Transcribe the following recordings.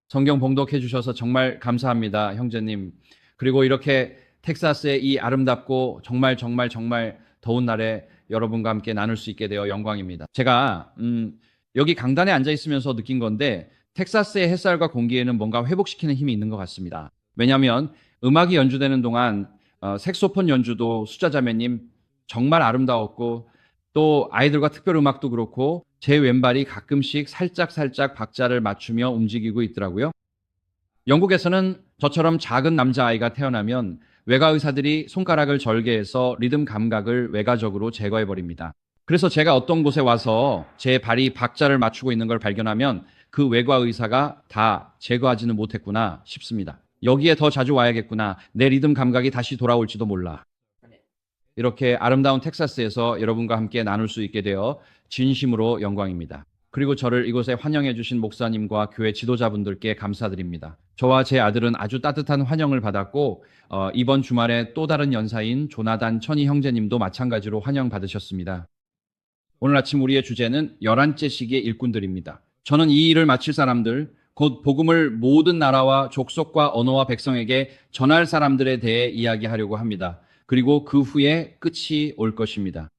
성경 봉독해 주셔서 정말 감사합니다, 형제님. 그리고 이렇게 텍사스의 이 아름답고 정말 정말 정말 더운 날에 여러분과 함께 나눌 수 있게 되어 영광입니다. 제가 여기 강단에 앉아 있으면서 느낀 건데 텍사스의 햇살과 공기에는 뭔가 회복시키는 힘이 있는 것 같습니다. 왜냐하면 음악이 연주되는 동안 색소폰 연주도 수자자매님 정말 아름다웠고 또 아이들과 특별 음악도 그렇고 제 왼발이 가끔씩 살짝 박자를 맞추며 움직이고 있더라고요. 영국에서는 저처럼 작은 남자아이가 태어나면 외가 의사들이 손가락을 절개해서 리듬 감각을 외가적으로 제거해버립니다. 그래서 제가 어떤 곳에 와서 제 발이 박자를 맞추고 있는 걸 발견하면 그 외과 의사가 다 제거하지는 못했구나 싶습니다. 여기에 더 자주 와야겠구나. 내 리듬 감각이 다시 돌아올지도 몰라. 이렇게 아름다운 텍사스에서 여러분과 함께 나눌 수 있게 되어 진심으로 영광입니다. 그리고 저를 이곳에 환영해 주신 목사님과 교회 지도자분들께 감사드립니다. 저와 제 아들은 아주 따뜻한 환영을 받았고 이번 주말에 또 다른 연사인 조나단 천희 형제님도 마찬가지로 환영받으셨습니다. 오늘 아침 우리의 주제는 11째 시기의 일꾼들입니다. 저는 이 일을 마칠 사람들, 곧 복음을 모든 나라와 족속과 언어와 백성에게 전할 사람들에 대해 이야기하려고 합니다. 그리고 그 후에 끝이 올 것입니다.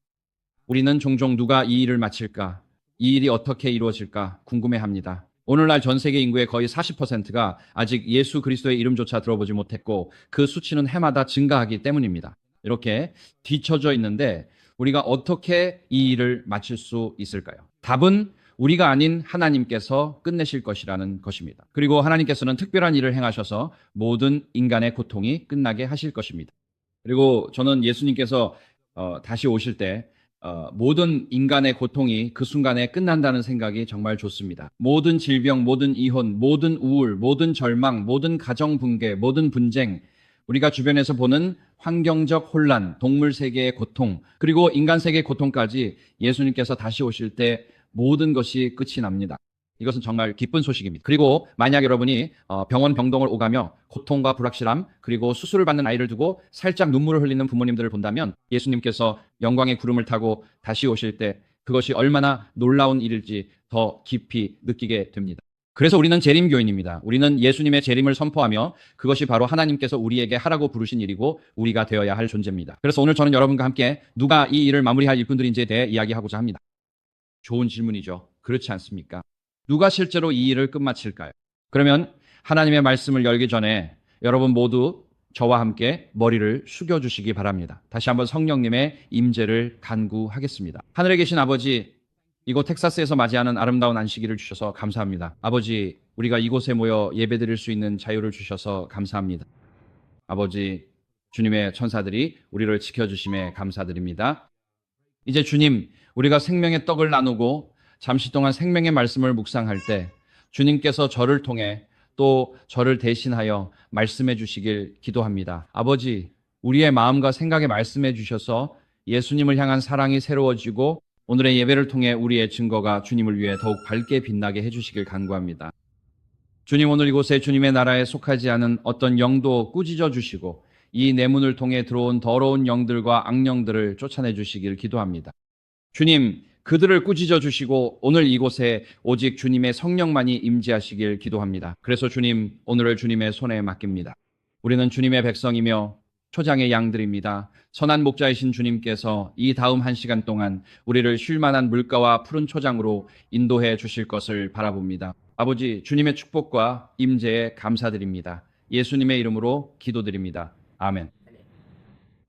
우리는 종종 누가 이 일을 마칠까, 이 일이 어떻게 이루어질까 궁금해합니다. 오늘날 전 세계 인구의 거의 40%가 아직 예수 그리스도의 이름조차 들어보지 못했고 그 수치는 해마다 증가하기 때문입니다. 이렇게 뒤처져 있는데 우리가 어떻게 이 일을 마칠 수 있을까요? 답은 우리가 아닌 하나님께서 끝내실 것이라는 것입니다. 그리고 하나님께서는 특별한 일을 행하셔서 모든 인간의 고통이 끝나게 하실 것입니다. 그리고 저는 예수님께서 다시 오실 때 모든 인간의 고통이 그 순간에 끝난다는 생각이 정말 좋습니다. 모든 질병, 모든 이혼, 모든 우울, 모든 절망, 모든 가정 붕괴, 모든 분쟁, 우리가 주변에서 보는 환경적 혼란, 동물 세계의 고통, 그리고 인간 세계의 고통까지 예수님께서 다시 오실 때 모든 것이 끝이 납니다. 이것은 정말 기쁜 소식입니다. 그리고 만약 여러분이 병원 병동을 오가며 고통과 불확실함 그리고 수술을 받는 아이를 두고 살짝 눈물을 흘리는 부모님들을 본다면 예수님께서 영광의 구름을 타고 다시 오실 때 그것이 얼마나 놀라운 일일지 더 깊이 느끼게 됩니다. 그래서 우리는 재림교인입니다. 우리는 예수님의 재림을 선포하며 그것이 바로 하나님께서 우리에게 하라고 부르신 일이고 우리가 되어야 할 존재입니다. 그래서 오늘 저는 여러분과 함께 누가 이 일을 마무리할 일꾼들인지에 대해 이야기하고자 합니다. 좋은 질문이죠. 그렇지 않습니까? 누가 실제로 이 일을 끝마칠까요? 그러면 하나님의 말씀을 열기 전에 여러분 모두 저와 함께 머리를 숙여주시기 바랍니다. 다시 한번 성령님의 임재를 간구하겠습니다. 하늘에 계신 아버지, 이곳 텍사스에서 맞이하는 아름다운 안식일을 주셔서 감사합니다. 아버지, 우리가 이곳에 모여 예배드릴 수 있는 자유를 주셔서 감사합니다. 아버지, 주님의 천사들이 우리를 지켜주심에 감사드립니다. 이제 주님, 우리가 생명의 떡을 나누고 잠시 동안 생명의 말씀을 묵상할 때 주님께서 저를 통해 또 저를 대신하여 말씀해 주시길 기도합니다. 아버지, 우리의 마음과 생각에 말씀해 주셔서 예수님을 향한 사랑이 새로워지고 오늘의 예배를 통해 우리의 증거가 주님을 위해 더욱 밝게 빛나게 해주시길 간구합니다. 주님, 오늘 이곳에 주님의 나라에 속하지 않은 어떤 영도 꾸짖어 주시고 이 내문을 통해 들어온 더러운 영들과 악령들을 쫓아내 주시길 기도합니다. 주님, 그들을 꾸짖어 주시고 오늘 이곳에 오직 주님의 성령만이 임재하시길 기도합니다. 그래서 주님, 오늘을 주님의 손에 맡깁니다. 우리는 주님의 백성이며 초장의 양들입니다. 선한 목자이신 주님께서 이 다음 1시간 동안 우리를 쉴만한 물가와 푸른 초장으로 인도해 주실 것을 바라봅니다. 아버지, 주님의 축복과 임재에 감사드립니다. 예수님의 이름으로 기도드립니다. 아멘.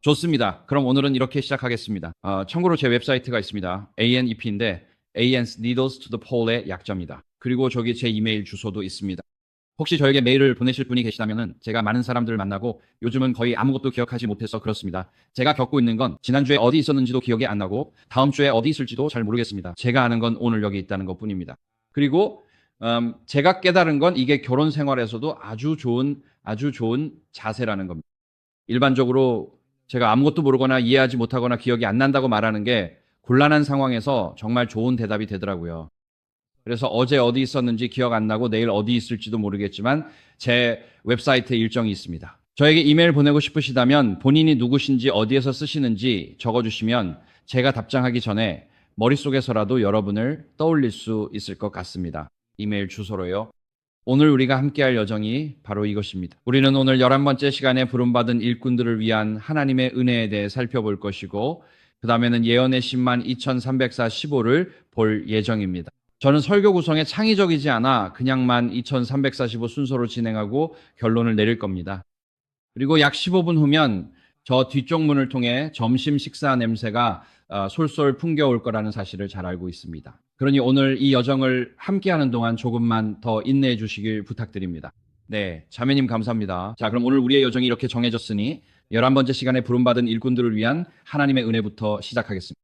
좋습니다. 그럼 오늘은 이렇게 시작하겠습니다. 참고로 제 웹사이트가 있습니다. ANEP인데 AN's Needles to the Pole의 약자입니다. 그리고 저기 제 이메일 주소도 있습니다. 혹시 저에게 메일을 보내실 분이 계시다면 제가 많은 사람들을 만나고 요즘은 거의 아무것도 기억하지 못해서 그렇습니다. 제가 겪고 있는 건 지난주에 어디 있었는지도 기억이 안 나고 다음 주에 어디 있을지도 잘 모르겠습니다. 제가 아는 건 오늘 여기 있다는 것뿐입니다. 그리고 제가 깨달은 건 이게 결혼 생활에서도 아주 좋은 자세라는 겁니다. 일반적으로 제가 아무것도 모르거나 이해하지 못하거나 기억이 안 난다고 말하는 게 곤란한 상황에서 정말 좋은 대답이 되더라고요. 그래서 어제 어디 있었는지 기억 안 나고 내일 어디 있을지도 모르겠지만 제 웹사이트에 일정이 있습니다. 저에게 이메일 보내고 싶으시다면 본인이 누구신지 어디에서 쓰시는지 적어주시면 제가 답장하기 전에 머릿속에서라도 여러분을 떠올릴 수 있을 것 같습니다. 이메일 주소로요. 오늘 우리가 함께할 여정이 바로 이것입니다. 우리는 오늘 11번째 시간에 부름받은 일꾼들을 위한 하나님의 은혜에 대해 살펴볼 것이고, 그 다음에는 예언의 10만 2345를 볼 예정입니다. 저는 설교 구성에 창의적이지 않아 그냥만 2345 순서로 진행하고 결론을 내릴 겁니다. 그리고 약 15분 후면 저 뒤쪽 문을 통해 점심 식사 냄새가 솔솔 풍겨올 거라는 사실을 잘 알고 있습니다. 그러니 오늘 이 여정을 함께하는 동안 조금만 더 인내해 주시길 부탁드립니다. 네, 자매님 감사합니다. 자, 그럼 오늘 우리의 여정이 이렇게 정해졌으니 11번째 시간에 부름받은 일꾼들을 위한 하나님의 은혜부터 시작하겠습니다.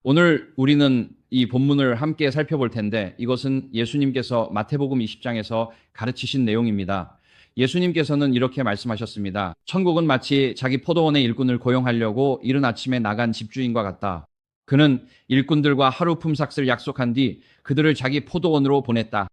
오늘 우리는 이 본문을 함께 살펴볼 텐데 이것은 예수님께서 마태복음 20장에서 가르치신 내용입니다. 예수님께서는 이렇게 말씀하셨습니다. 천국은 마치 자기 포도원의 일꾼을 고용하려고 이른 아침에 나간 집주인과 같다. 그는 일꾼들과 하루 품삯을 약속한 뒤 그들을 자기 포도원으로 보냈다.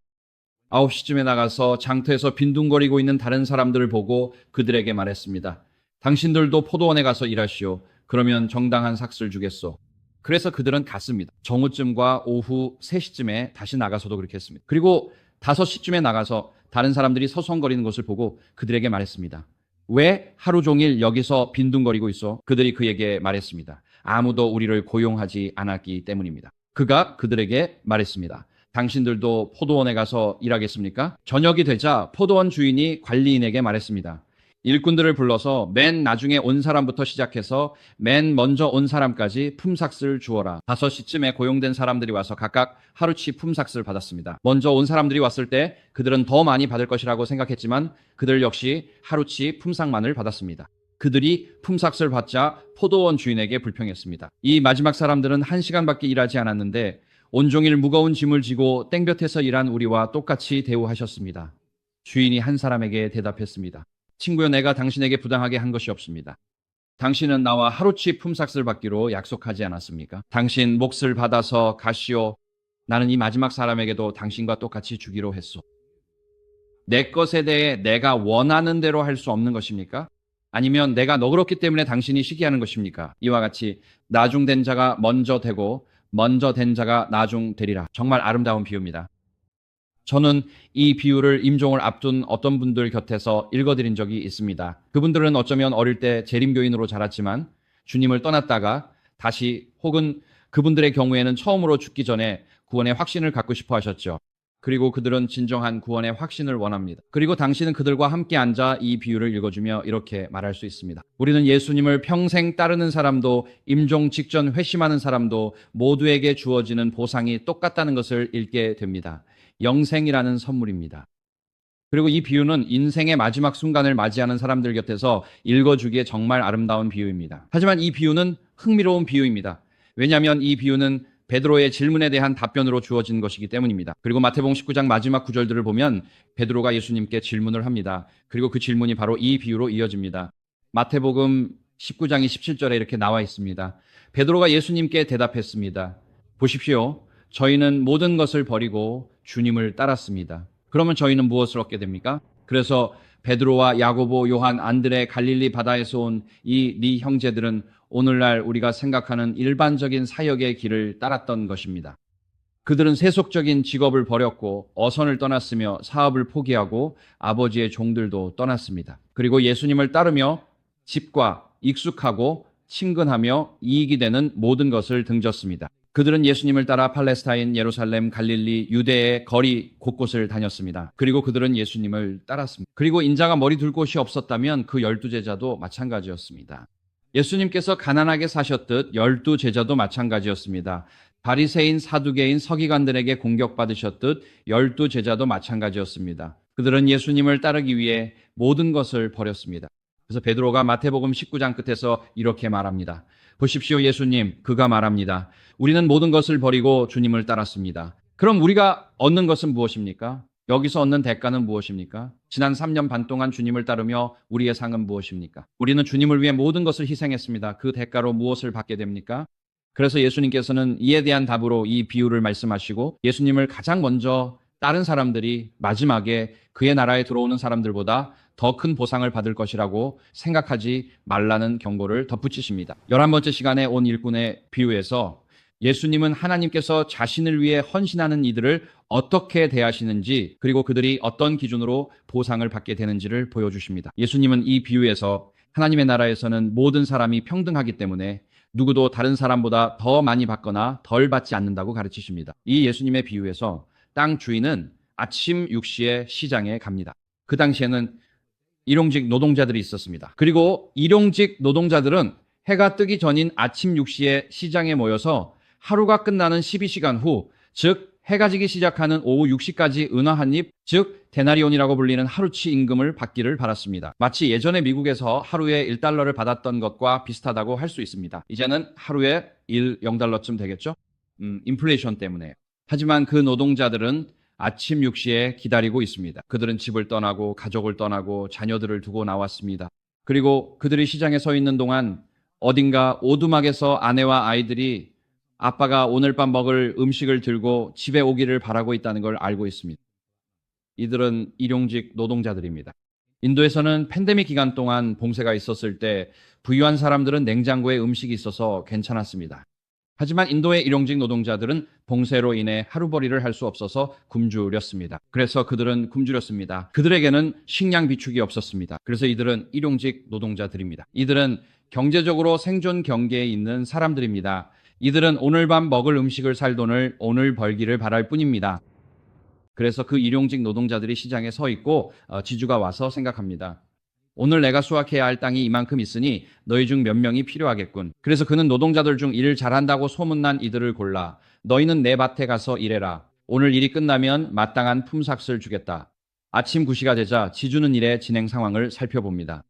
9시쯤에 나가서 장터에서 빈둥거리고 있는 다른 사람들을 보고 그들에게 말했습니다. 당신들도 포도원에 가서 일하시오. 그러면 정당한 삭스를 주겠소. 그래서 그들은 갔습니다. 정오쯤과 오후 3시쯤에 다시 나가서도 그렇게 했습니다. 그리고 5시쯤에 나가서 다른 사람들이 서성거리는 것을 보고 그들에게 말했습니다. 왜 하루 종일 여기서 빈둥거리고 있어? 그들이 그에게 말했습니다. 아무도 우리를 고용하지 않았기 때문입니다. 그가 그들에게 말했습니다. 당신들도 포도원에 가서 일하겠습니까? 저녁이 되자 포도원 주인이 관리인에게 말했습니다. 일꾼들을 불러서 맨 나중에 온 사람부터 시작해서 맨 먼저 온 사람까지 품삯을 주어라. 5시쯤에 고용된 사람들이 와서 각각 하루치 품삯을 받았습니다. 먼저 온 사람들이 왔을 때 그들은 더 많이 받을 것이라고 생각했지만 그들 역시 하루치 품삯만을 받았습니다. 그들이 품삯을 받자 포도원 주인에게 불평했습니다. 이 마지막 사람들은 1시간밖에 일하지 않았는데 온종일 무거운 짐을 지고 땡볕에서 일한 우리와 똑같이 대우하셨습니다. 주인이 한 사람에게 대답했습니다. 친구여, 내가 당신에게 부당하게 한 것이 없습니다. 당신은 나와 하루치 품삯을 받기로 약속하지 않았습니까? 당신 몫을 받아서 가시오. 나는 이 마지막 사람에게도 당신과 똑같이 주기로 했소. 내 것에 대해 내가 원하는 대로 할 수 없는 것입니까? 아니면 내가 너그럽기 때문에 당신이 시기하는 것입니까? 이와 같이 나중된 자가 먼저 되고 먼저 된 자가 나중되리라. 정말 아름다운 비유입니다. 저는 이 비유를 임종을 앞둔 어떤 분들 곁에서 읽어드린 적이 있습니다. 그분들은 어쩌면 어릴 때 재림교인으로 자랐지만 주님을 떠났다가 다시 혹은 그분들의 경우에는 처음으로 죽기 전에 구원의 확신을 갖고 싶어 하셨죠. 그리고 그들은 진정한 구원의 확신을 원합니다. 그리고 당신은 그들과 함께 앉아 이 비유를 읽어주며 이렇게 말할 수 있습니다. 우리는 예수님을 평생 따르는 사람도 임종 직전 회심하는 사람도 모두에게 주어지는 보상이 똑같다는 것을 읽게 됩니다. 영생이라는 선물입니다. 그리고 이 비유는 인생의 마지막 순간을 맞이하는 사람들 곁에서 읽어주기에 정말 아름다운 비유입니다. 하지만 이 비유는 흥미로운 비유입니다. 왜냐하면 이 비유는 베드로의 질문에 대한 답변으로 주어진 것이기 때문입니다. 그리고 마태복음 19장 마지막 구절들을 보면 베드로가 예수님께 질문을 합니다. 그리고 그 질문이 바로 이 비유로 이어집니다. 마태복음 19장 27절에 이렇게 나와 있습니다. 베드로가 예수님께 대답했습니다. 보십시오. 저희는 모든 것을 버리고 주님을 따랐습니다. 그러면 저희는 무엇을 얻게 됩니까? 그래서 베드로와 야고보, 요한, 안드레, 갈릴리 바다에서 온 이 네 형제들은 오늘날 우리가 생각하는 일반적인 사역의 길을 따랐던 것입니다. 그들은 세속적인 직업을 버렸고 어선을 떠났으며 사업을 포기하고 아버지의 종들도 떠났습니다. 그리고 예수님을 따르며 집과 익숙하고 친근하며 이익이 되는 모든 것을 등졌습니다. 그들은 예수님을 따라 팔레스타인, 예루살렘, 갈릴리, 유대의 거리 곳곳을 다녔습니다. 그리고 그들은 예수님을 따랐습니다. 그리고 인자가 머리 둘 곳이 없었다면 그 12제자도 마찬가지였습니다. 예수님께서 가난하게 사셨듯 12제자도 마찬가지였습니다. 바리새인, 사두개인, 서기관들에게 공격받으셨듯 12제자도 마찬가지였습니다. 그들은 예수님을 따르기 위해 모든 것을 버렸습니다. 그래서 베드로가 마태복음 19장 끝에서 이렇게 말합니다. 보십시오, 예수님, 그가 말합니다. 우리는 모든 것을 버리고 주님을 따랐습니다. 그럼 우리가 얻는 것은 무엇입니까? 여기서 얻는 대가는 무엇입니까? 지난 3년 반 동안 주님을 따르며 우리의 상은 무엇입니까? 우리는 주님을 위해 모든 것을 희생했습니다. 그 대가로 무엇을 받게 됩니까? 그래서 예수님께서는 이에 대한 답으로 이 비유를 말씀하시고 예수님을 가장 먼저 따른 사람들이 마지막에 그의 나라에 들어오는 사람들보다 더 큰 보상을 받을 것이라고 생각하지 말라는 경고를 덧붙이십니다. 11번째 시간에 온 일꾼의 비유에서 예수님은 하나님께서 자신을 위해 헌신하는 이들을 어떻게 대하시는지, 그리고 그들이 어떤 기준으로 보상을 받게 되는지를 보여주십니다. 예수님은 이 비유에서 하나님의 나라에서는 모든 사람이 평등하기 때문에 누구도 다른 사람보다 더 많이 받거나 덜 받지 않는다고 가르치십니다. 이 예수님의 비유에서 땅 주인은 아침 6시에 시장에 갑니다. 그 당시에는 일용직 노동자들이 있었습니다. 그리고 일용직 노동자들은 해가 뜨기 전인 아침 6시에 시장에 모여서 하루가 끝나는 12시간 후, 즉 해가 지기 시작하는 오후 6시까지 은화 한 입, 즉 데나리온이라고 불리는 하루치 임금을 받기를 바랐습니다. 마치 예전에 미국에서 하루에 1달러를 받았던 것과 비슷하다고 할 수 있습니다. 이제는 하루에 0달러쯤 되겠죠? 인플레이션 때문에. 하지만 그 노동자들은 아침 6시에 기다리고 있습니다. 그들은 집을 떠나고 가족을 떠나고 자녀들을 두고 나왔습니다. 그리고 그들이 시장에 서 있는 동안 어딘가 오두막에서 아내와 아이들이 아빠가 오늘 밤 먹을 음식을 들고 집에 오기를 바라고 있다는 걸 알고 있습니다. 이들은 일용직 노동자들입니다. 인도에서는 팬데믹 기간 동안 봉쇄가 있었을 때 부유한 사람들은 냉장고에 음식이 있어서 괜찮았습니다. 하지만 인도의 일용직 노동자들은 봉쇄로 인해 하루벌이를 할 수 없어서 굶주렸습니다. 그래서 그들은 굶주렸습니다. 그들에게는 식량 비축이 없었습니다. 그래서 이들은 일용직 노동자들입니다. 이들은 경제적으로 생존 경계에 있는 사람들입니다. 이들은 오늘 밤 먹을 음식을 살 돈을 오늘 벌기를 바랄 뿐입니다. 그래서 그 일용직 노동자들이 시장에 서 있고 지주가 와서 생각합니다. 오늘 내가 수확해야 할 땅이 이만큼 있으니 너희 중 몇 명이 필요하겠군. 그래서 그는 노동자들 중 일을 잘한다고 소문난 이들을 골라 너희는 내 밭에 가서 일해라. 오늘 일이 끝나면 마땅한 품삯을 주겠다. 아침 9시가 되자 지주는 일의 진행 상황을 살펴봅니다.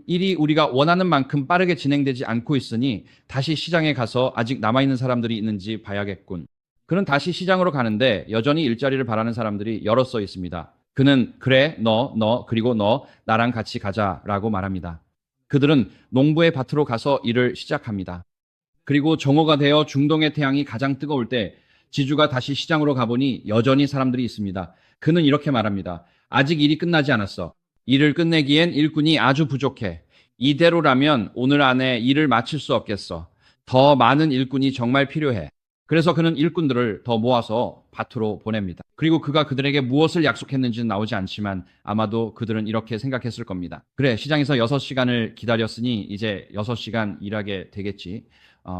일이 우리가 원하는 만큼 빠르게 진행되지 않고 있으니 다시 시장에 가서 아직 남아있는 사람들이 있는지 봐야겠군. 그는 다시 시장으로 가는데 여전히 일자리를 바라는 사람들이 여럿 서 있습니다. 그는 그래, 너, 그리고 너, 나랑 같이 가자라고 말합니다. 그들은 농부의 밭으로 가서 일을 시작합니다. 그리고 정오가 되어 중동의 태양이 가장 뜨거울 때 지주가 다시 시장으로 가보니 여전히 사람들이 있습니다. 그는 이렇게 말합니다. 아직 일이 끝나지 않았어. 일을 끝내기엔 일꾼이 아주 부족해. 이대로라면 오늘 안에 일을 마칠 수 없겠어. 더 많은 일꾼이 정말 필요해. 그래서 그는 일꾼들을 더 모아서 밭으로 보냅니다. 그리고 그가 그들에게 무엇을 약속했는지는 나오지 않지만 아마도 그들은 이렇게 생각했을 겁니다. 그래, 시장에서 6시간을 기다렸으니 이제 6시간 일하게 되겠지.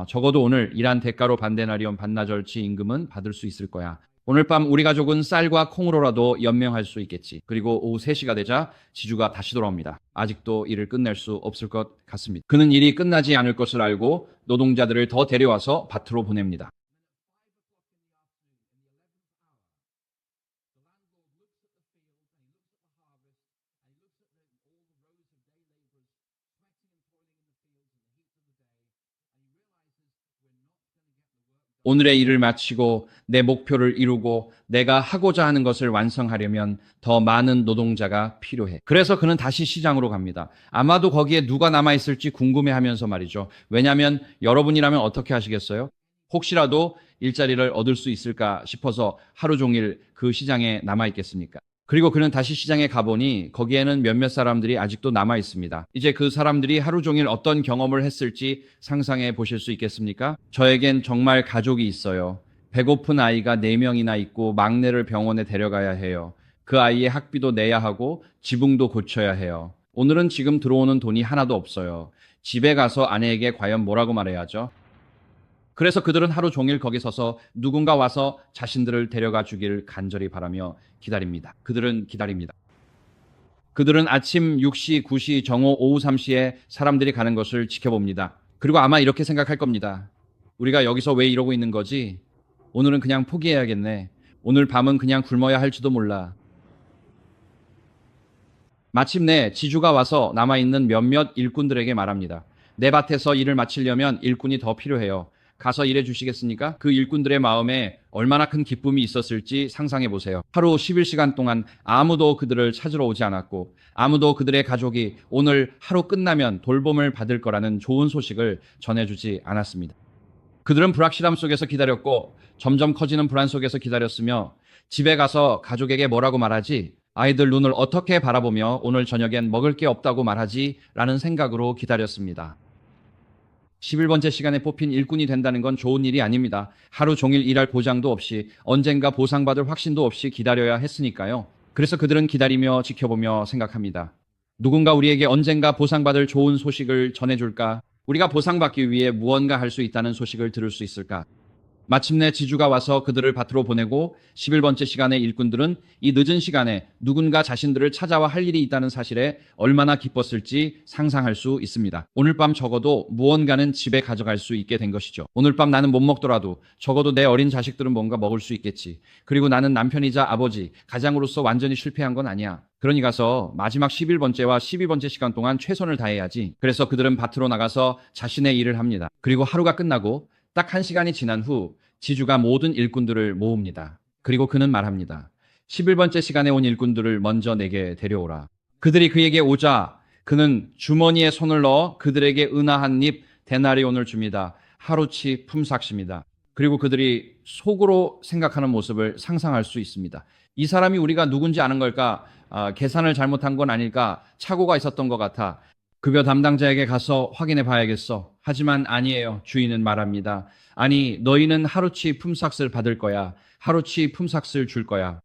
적어도 오늘 일한 대가로 반데나리온 반나절치 임금은 받을 수 있을 거야. 오늘 밤 우리 가족은 쌀과 콩으로라도 연명할 수 있겠지. 그리고 오후 3시가 되자 지주가 다시 돌아옵니다. 아직도 일을 끝낼 수 없을 것 같습니다. 그는 일이 끝나지 않을 것을 알고 노동자들을 더 데려와서 밭으로 보냅니다. 오늘의 일을 마치고 내 목표를 이루고 내가 하고자 하는 것을 완성하려면 더 많은 노동자가 필요해. 그래서 그는 다시 시장으로 갑니다. 아마도 거기에 누가 남아있을지 궁금해하면서 말이죠. 왜냐하면 여러분이라면 어떻게 하시겠어요? 혹시라도 일자리를 얻을 수 있을까 싶어서 하루 종일 그 시장에 남아있겠습니까? 그리고 그는 다시 시장에 가보니 거기에는 몇몇 사람들이 아직도 남아 있습니다. 이제 그 사람들이 하루 종일 어떤 경험을 했을지 상상해 보실 수 있겠습니까? 저에겐 정말 가족이 있어요. 배고픈 아이가 4명이나 있고 막내를 병원에 데려가야 해요. 그 아이의 학비도 내야 하고 지붕도 고쳐야 해요. 오늘은 지금 들어오는 돈이 하나도 없어요. 집에 가서 아내에게 과연 뭐라고 말해야죠? 그래서 그들은 하루 종일 거기 서서 누군가 와서 자신들을 데려가 주길 간절히 바라며 기다립니다. 그들은 기다립니다. 그들은 아침 6시, 9시, 정오, 오후 3시에 사람들이 가는 것을 지켜봅니다. 그리고 아마 이렇게 생각할 겁니다. 우리가 여기서 왜 이러고 있는 거지? 오늘은 그냥 포기해야겠네. 오늘 밤은 그냥 굶어야 할지도 몰라. 마침내 지주가 와서 남아있는 몇몇 일꾼들에게 말합니다. 내 밭에서 일을 마치려면 일꾼이 더 필요해요. 가서 일해 주시겠습니까? 그 일꾼들의 마음에 얼마나 큰 기쁨이 있었을지 상상해 보세요. 하루 11시간 동안 아무도 그들을 찾으러 오지 않았고 아무도 그들의 가족이 오늘 하루 끝나면 돌봄을 받을 거라는 좋은 소식을 전해주지 않았습니다. 그들은 불확실함 속에서 기다렸고 점점 커지는 불안 속에서 기다렸으며 집에 가서 가족에게 뭐라고 말하지? 아이들 눈을 어떻게 바라보며 오늘 저녁엔 먹을 게 없다고 말하지? 라는 생각으로 기다렸습니다. 11번째 시간에 뽑힌 일꾼이 된다는 건 좋은 일이 아닙니다. 하루 종일 일할 보장도 없이 언젠가 보상받을 확신도 없이 기다려야 했으니까요. 그래서 그들은 기다리며 지켜보며 생각합니다. 누군가 우리에게 언젠가 보상받을 좋은 소식을 전해줄까? 우리가 보상받기 위해 무언가 할 수 있다는 소식을 들을 수 있을까? 마침내 지주가 와서 그들을 밭으로 보내고 11번째 시간에 일꾼들은 이 늦은 시간에 누군가 자신들을 찾아와 할 일이 있다는 사실에 얼마나 기뻤을지 상상할 수 있습니다. 오늘 밤 적어도 무언가는 집에 가져갈 수 있게 된 것이죠. 오늘 밤 나는 못 먹더라도 적어도 내 어린 자식들은 뭔가 먹을 수 있겠지. 그리고 나는 남편이자 아버지, 가장으로서 완전히 실패한 건 아니야. 그러니 가서 마지막 11번째와 12번째 시간 동안 최선을 다해야지. 그래서 그들은 밭으로 나가서 자신의 일을 합니다. 그리고 하루가 끝나고 딱 1시간이 지난 후 지주가 모든 일꾼들을 모읍니다. 그리고 그는 말합니다. 11번째 시간에 온 일꾼들을 먼저 내게 데려오라. 그들이 그에게 오자 그는 주머니에 손을 넣어 그들에게 은하 한 입 데나리온을 줍니다. 하루치 품삯입니다. 그리고 그들이 속으로 생각하는 모습을 상상할 수 있습니다. 이 사람이 우리가 누군지 아는 걸까? 계산을 잘못한 건 아닐까? 착오가 있었던 것 같아. 급여 담당자에게 가서 확인해 봐야겠어. 하지만 아니에요. 주인은 말합니다. 아니, 너희는 하루치 품삯을 받을 거야. 하루치 품삯을 줄 거야.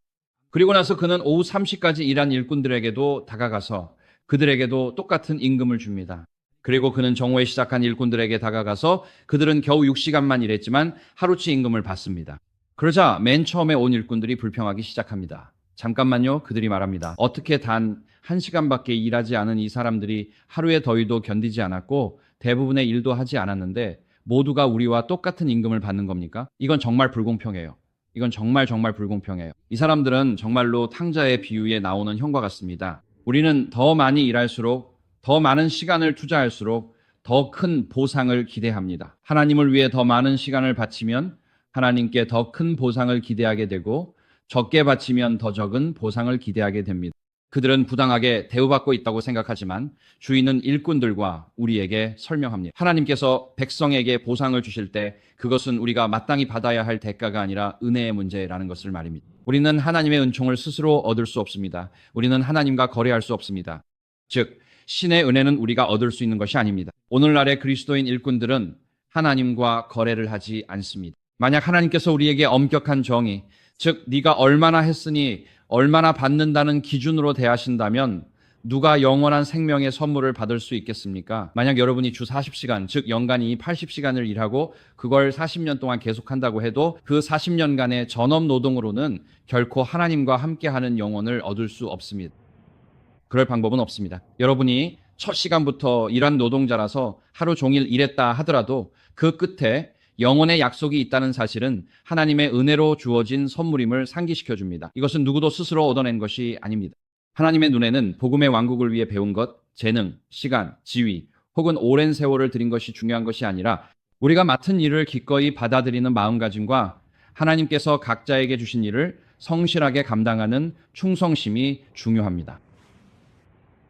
그리고 나서 그는 오후 3시까지 일한 일꾼들에게도 다가가서 그들에게도 똑같은 임금을 줍니다. 그리고 그는 정오에 시작한 일꾼들에게 다가가서 그들은 겨우 6시간만 일했지만 하루치 임금을 받습니다. 그러자 맨 처음에 온 일꾼들이 불평하기 시작합니다. 잠깐만요. 그들이 말합니다. 어떻게 단 1시간밖에 일하지 않은 이 사람들이 하루의 더위도 견디지 않았고 대부분의 일도 하지 않았는데 모두가 우리와 똑같은 임금을 받는 겁니까? 이건 정말 불공평해요. 이건 정말 불공평해요. 이 사람들은 정말로 탕자의 비유에 나오는 형과 같습니다. 우리는 더 많이 일할수록 더 많은 시간을 투자할수록 더 큰 보상을 기대합니다. 하나님을 위해 더 많은 시간을 바치면 하나님께 더 큰 보상을 기대하게 되고 적게 바치면 더 적은 보상을 기대하게 됩니다. 그들은 부당하게 대우받고 있다고 생각하지만 주인은 일꾼들과 우리에게 설명합니다. 하나님께서 백성에게 보상을 주실 때 그것은 우리가 마땅히 받아야 할 대가가 아니라 은혜의 문제라는 것을 말입니다. 우리는 하나님의 은총을 스스로 얻을 수 없습니다. 우리는 하나님과 거래할 수 없습니다. 즉, 신의 은혜는 우리가 얻을 수 있는 것이 아닙니다. 오늘날의 그리스도인 일꾼들은 하나님과 거래를 하지 않습니다. 만약 하나님께서 우리에게 엄격한 정의, 즉 네가 얼마나 했으니 얼마나 받는다는 기준으로 대하신다면 누가 영원한 생명의 선물을 받을 수 있겠습니까? 만약 여러분이 주 40시간, 즉 연간이 80시간을 일하고 그걸 40년 동안 계속한다고 해도 그 40년간의 전업 노동으로는 결코 하나님과 함께하는 영혼을 얻을 수 없습니다. 그럴 방법은 없습니다. 여러분이 첫 시간부터 일한 노동자라서 하루 종일 일했다 하더라도 그 끝에 영혼의 약속이 있다는 사실은 하나님의 은혜로 주어진 선물임을 상기시켜 줍니다. 이것은 누구도 스스로 얻어낸 것이 아닙니다. 하나님의 눈에는 복음의 왕국을 위해 배운 것, 재능, 시간, 지위 혹은 오랜 세월을 들인 것이 중요한 것이 아니라 우리가 맡은 일을 기꺼이 받아들이는 마음가짐과 하나님께서 각자에게 주신 일을 성실하게 감당하는 충성심이 중요합니다.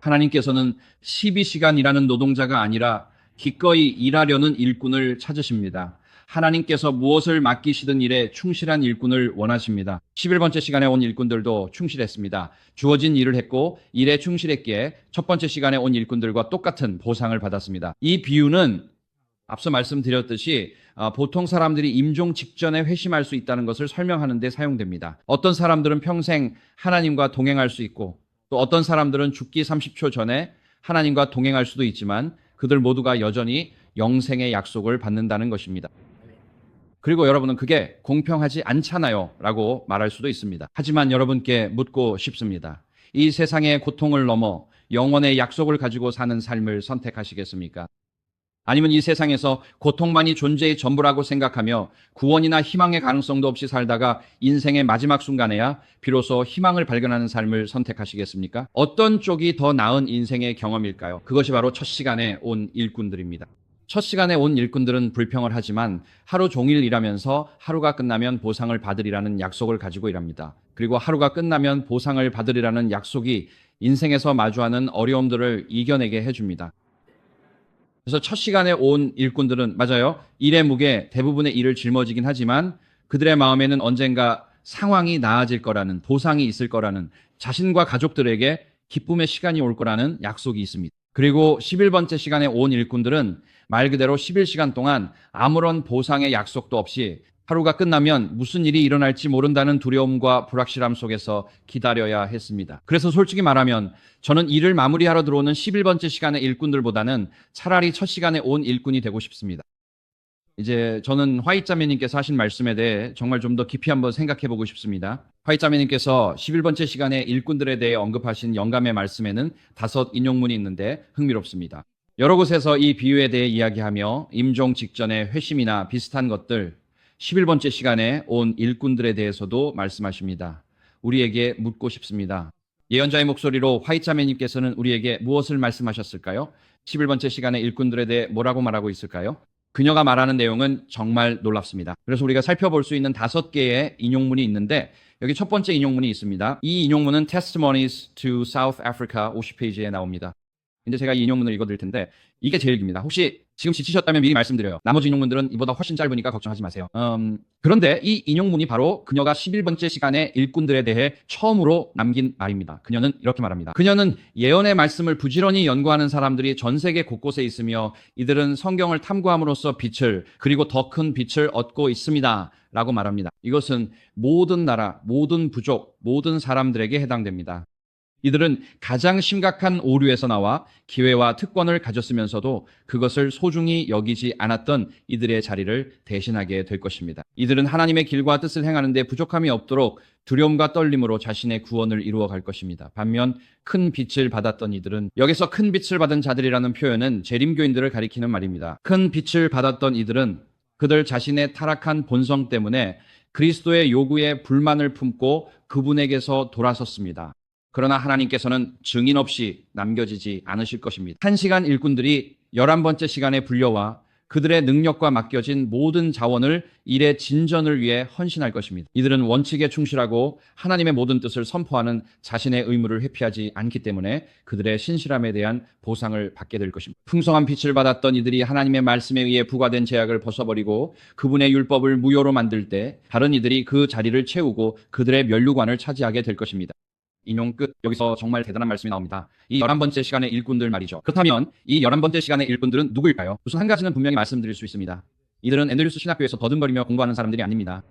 하나님께서는 12시간 일하는 노동자가 아니라 기꺼이 일하려는 일꾼을 찾으십니다. 하나님께서 무엇을 맡기시든 일에 충실한 일꾼을 원하십니다. 11번째 시간에 온 일꾼들도 충실했습니다. 주어진 일을 했고 일에 충실했기에 첫 번째 시간에 온 일꾼들과 똑같은 보상을 받았습니다. 이 비유는 앞서 말씀드렸듯이 보통 사람들이 임종 직전에 회심할 수 있다는 것을 설명하는 데 사용됩니다. 어떤 사람들은 평생 하나님과 동행할 수 있고 또 어떤 사람들은 죽기 30초 전에 하나님과 동행할 수도 있지만 그들 모두가 여전히 영생의 약속을 받는다는 것입니다. 그리고 여러분은 그게 공평하지 않잖아요 라고 말할 수도 있습니다. 하지만 여러분께 묻고 싶습니다. 이 세상의 고통을 넘어 영원의 약속을 가지고 사는 삶을 선택하시겠습니까? 아니면 이 세상에서 고통만이 존재의 전부라고 생각하며 구원이나 희망의 가능성도 없이 살다가 인생의 마지막 순간에야 비로소 희망을 발견하는 삶을 선택하시겠습니까? 어떤 쪽이 더 나은 인생의 경험일까요? 그것이 바로 첫 시간에 온 일꾼들입니다. 첫 시간에 온 일꾼들은 불평을 하지만 하루 종일 일하면서 하루가 끝나면 보상을 받으리라는 약속을 가지고 일합니다. 그리고 하루가 끝나면 보상을 받으리라는 약속이 인생에서 마주하는 어려움들을 이겨내게 해줍니다. 그래서 첫 시간에 온 일꾼들은 맞아요. 일의 무게, 대부분의 일을 짊어지긴 하지만 그들의 마음에는 언젠가 상황이 나아질 거라는, 보상이 있을 거라는, 자신과 가족들에게 기쁨의 시간이 올 거라는 약속이 있습니다. 그리고 11번째 시간에 온 일꾼들은 말 그대로 11시간 동안 아무런 보상의 약속도 없이 하루가 끝나면 무슨 일이 일어날지 모른다는 두려움과 불확실함 속에서 기다려야 했습니다. 그래서 솔직히 말하면 저는 일을 마무리하러 들어오는 11번째 시간의 일꾼들보다는 차라리 첫 시간에 온 일꾼이 되고 싶습니다. 이제 저는 화이자매님께서 하신 말씀에 대해 정말 좀 더 깊이 한번 생각해 보고 싶습니다. 화이자매님께서 11번째 시간에 일꾼들에 대해 언급하신 영감의 말씀에는 5 인용문이 있는데 흥미롭습니다. 여러 곳에서 이 비유에 대해 이야기하며 임종 직전의 회심이나 비슷한 것들, 11번째 시간에 온 일꾼들에 대해서도 말씀하십니다. 우리에게 묻고 싶습니다. 예언자의 목소리로 화이자매님께서는 우리에게 무엇을 말씀하셨을까요? 11번째 시간에 일꾼들에 대해 뭐라고 말하고 있을까요? 그녀가 말하는 내용은 정말 놀랍습니다. 그래서 우리가 살펴볼 수 있는 5개의 인용문이 있는데 여기 첫 번째 인용문이 있습니다. 이 인용문은 Testimonies to South Africa 50페이지에 나옵니다. 이제 제가 이 인용문을 읽어드릴 텐데 이게 제일 깁니다. 혹시 지금 지치셨다면 미리 말씀드려요. 나머지 인용문들은 이보다 훨씬 짧으니까 걱정하지 마세요. 그런데 이 인용문이 바로 그녀가 11번째 시간에 일꾼들에 대해 처음으로 남긴 말입니다. 그녀는 이렇게 말합니다. 그녀는 예언의 말씀을 부지런히 연구하는 사람들이 전 세계 곳곳에 있으며 이들은 성경을 탐구함으로써 빛을 그리고 더 큰 빛을 얻고 있습니다. 라고 말합니다. 이것은 모든 나라, 모든 부족, 모든 사람들에게 해당됩니다. 이들은 가장 심각한 오류에서 나와 기회와 특권을 가졌으면서도 그것을 소중히 여기지 않았던 이들의 자리를 대신하게 될 것입니다. 이들은 하나님의 길과 뜻을 행하는 데 부족함이 없도록 두려움과 떨림으로 자신의 구원을 이루어 갈 것입니다. 반면 큰 빛을 받았던 이들은, 여기서 큰 빛을 받은 자들이라는 표현은 재림교인들을 가리키는 말입니다. 큰 빛을 받았던 이들은 그들 자신의 타락한 본성 때문에 그리스도의 요구에 불만을 품고 그분에게서 돌아섰습니다. 그러나 하나님께서는 증인 없이 남겨지지 않으실 것입니다. 1시간 일꾼들이 11번째 시간에 불려와 그들의 능력과 맡겨진 모든 자원을 일의 진전을 위해 헌신할 것입니다. 이들은 원칙에 충실하고 하나님의 모든 뜻을 선포하는 자신의 의무를 회피하지 않기 때문에 그들의 신실함에 대한 보상을 받게 될 것입니다. 풍성한 빛을 받았던 이들이 하나님의 말씀에 의해 부과된 제약을 벗어버리고 그분의 율법을 무효로 만들 때 다른 이들이 그 자리를 채우고 그들의 면류관을 차지하게 될 것입니다. 인용 끝. 여기서 정말 대단한 말씀이 나옵니다. 이 11번째 시간의 일꾼들 말이죠. 그렇다면 이 11번째 시간의 일꾼들은 누구일까요? 우선 한 가지는 분명히 말씀드릴 수 있습니다. 이들은 앤드류스 신학교에서 더듬거리며 공부하는 사람들이 아닙니다.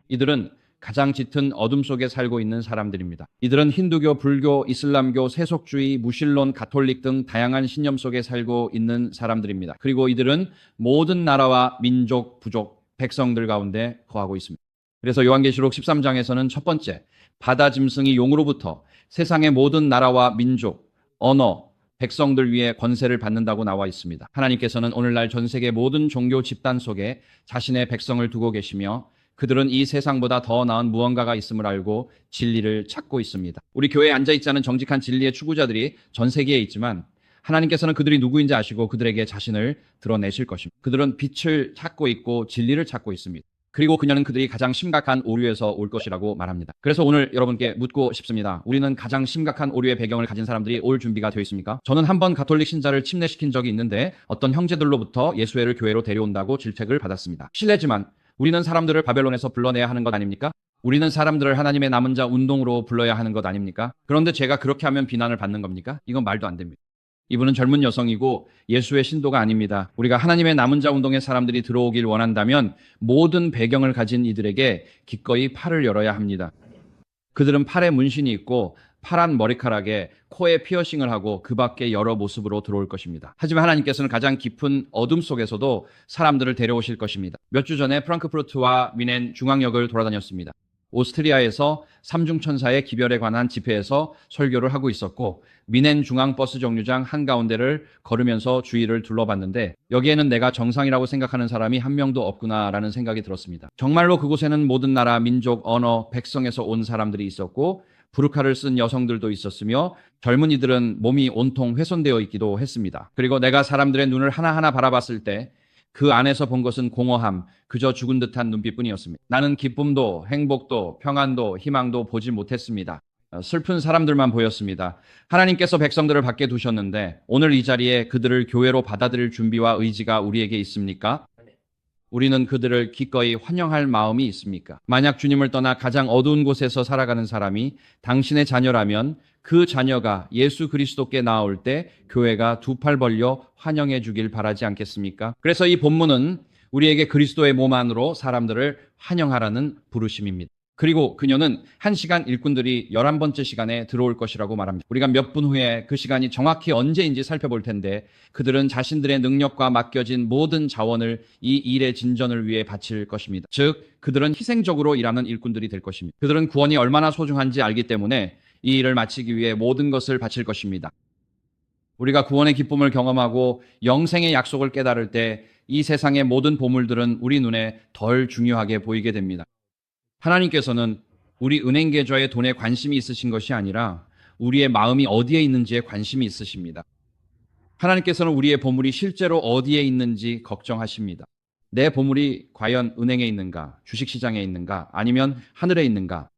이들은 가장 짙은 어둠 속에 살고 있는 사람들입니다. 이들은 힌두교, 불교, 이슬람교, 세속주의, 무신론, 가톨릭 등 다양한 신념 속에 살고 있는 사람들입니다. 그리고 이들은 모든 나라와 민족, 부족, 백성들 가운데 거하고 있습니다. 그래서 요한계시록 13장에서는 첫 번째, 바다 짐승이 용으로부터 세상의 모든 나라와 민족, 언어, 백성들 위에 권세를 받는다고 나와 있습니다. 하나님께서는 오늘날 전 세계 모든 종교 집단 속에 자신의 백성을 두고 계시며 그들은 이 세상보다 더 나은 무언가가 있음을 알고 진리를 찾고 있습니다. 우리 교회에 앉아있지 않은 정직한 진리의 추구자들이 전 세계에 있지만 하나님께서는 그들이 누구인지 아시고 그들에게 자신을 드러내실 것입니다. 그들은 빛을 찾고 있고 진리를 찾고 있습니다. 그리고 그녀는 그들이 가장 심각한 오류에서 올 것이라고 말합니다. 그래서 오늘 여러분께 묻고 싶습니다. 우리는 가장 심각한 오류의 배경을 가진 사람들이 올 준비가 되어 있습니까? 저는 한번 가톨릭 신자를 침례시킨 적이 있는데 어떤 형제들로부터 예수회를 교회로 데려온다고 질책을 받았습니다. 실례지만 우리는 사람들을 바벨론에서 불러내야 하는 것 아닙니까? 우리는 사람들을 하나님의 남은 자 운동으로 불러야 하는 것 아닙니까? 그런데 제가 그렇게 하면 비난을 받는 겁니까? 이건 말도 안 됩니다. 이분은 젊은 여성이고 예수의 신도가 아닙니다. 우리가 하나님의 남은 자 운동의 사람들이 들어오길 원한다면 모든 배경을 가진 이들에게 기꺼이 팔을 열어야 합니다. 그들은 팔에 문신이 있고 파란 머리카락에 코에 피어싱을 하고 그 밖에 여러 모습으로 들어올 것입니다. 하지만 하나님께서는 가장 깊은 어둠 속에서도 사람들을 데려오실 것입니다. 몇 주 전에 프랑크푸르트와 미넨 중앙역을 돌아다녔습니다. 오스트리아에서 삼중천사의 기별에 관한 집회에서 설교를 하고 있었고 미넨 중앙버스 정류장 한가운데를 걸으면서 주위를 둘러봤는데 여기에는 내가 정상이라고 생각하는 사람이 한 명도 없구나라는 생각이 들었습니다. 정말로 그곳에는 모든 나라, 민족, 언어, 백성에서 온 사람들이 있었고 부르카를 쓴 여성들도 있었으며 젊은이들은 몸이 온통 훼손되어 있기도 했습니다. 그리고 내가 사람들의 눈을 하나하나 바라봤을 때 그 안에서 본 것은 공허함, 그저 죽은 듯한 눈빛뿐이었습니다. 나는 기쁨도 행복도 평안도 희망도 보지 못했습니다. 슬픈 사람들만 보였습니다. 하나님께서 백성들을 밖에 두셨는데 오늘 이 자리에 그들을 교회로 받아들일 준비와 의지가 우리에게 있습니까? 우리는 그들을 기꺼이 환영할 마음이 있습니까? 만약 주님을 떠나 가장 어두운 곳에서 살아가는 사람이 당신의 자녀라면 그 자녀가 예수 그리스도께 나올 때 교회가 두 팔 벌려 환영해 주길 바라지 않겠습니까? 그래서 이 본문은 우리에게 그리스도의 몸 안으로 사람들을 환영하라는 부르심입니다. 그리고 그녀는 1시간 일꾼들이 11번째 시간에 들어올 것이라고 말합니다. 우리가 몇 분 후에 그 시간이 정확히 언제인지 살펴볼 텐데 그들은 자신들의 능력과 맡겨진 모든 자원을 이 일의 진전을 위해 바칠 것입니다. 즉 그들은 희생적으로 일하는 일꾼들이 될 것입니다. 그들은 구원이 얼마나 소중한지 알기 때문에 이 일을 마치기 위해 모든 것을 바칠 것입니다. 우리가 구원의 기쁨을 경험하고 영생의 약속을 깨달을 때 이 세상의 모든 보물들은 우리 눈에 덜 중요하게 보이게 됩니다. 하나님께서는 우리 은행 계좌에 돈에 관심이 있으신 것이 아니라 우리의 마음이 어디에 있는지에 관심이 있으십니다. 하나님께서는 우리의 보물이 실제로 어디에 있는지 걱정하십니다. 내 보물이 과연 은행에 있는가, 주식시장에 있는가, 아니면 하늘에 있는가.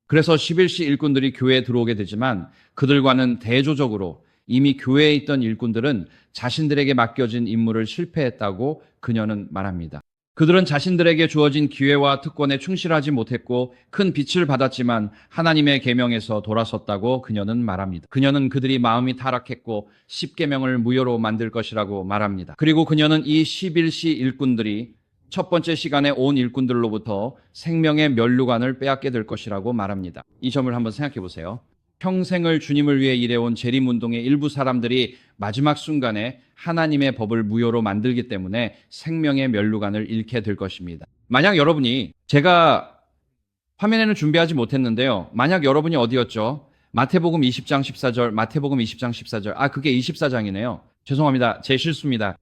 그래서 11시 일꾼들이 교회에 들어오게 되지만 그들과는 대조적으로 이미 교회에 있던 일꾼들은 자신들에게 맡겨진 임무를 실패했다고 그녀는 말합니다. 그들은 자신들에게 주어진 기회와 특권에 충실하지 못했고 큰 빚을 받았지만 하나님의 계명에서 돌아섰다고 그녀는 말합니다. 그녀는 그들이 마음이 타락했고 10계명을 무효로 만들 것이라고 말합니다. 그리고 그녀는 이 11시 일꾼들이 첫 번째 시간에 온 일꾼들로부터 생명의 면류관을 빼앗게 될 것이라고 말합니다. 이 점을 한번 생각해 보세요. 평생을 주님을 위해 일해온 재림운동의 일부 사람들이 마지막 순간에 하나님의 법을 무효로 만들기 때문에 생명의 면류관을 잃게 될 것입니다. 만약 여러분이, 제가 화면에는 준비하지 못했는데요. 만약 여러분이 어디였죠? 마태복음 20장 14절, 마태복음 20장 14절. 그게 24장이네요. 죄송합니다. 제 실수입니다.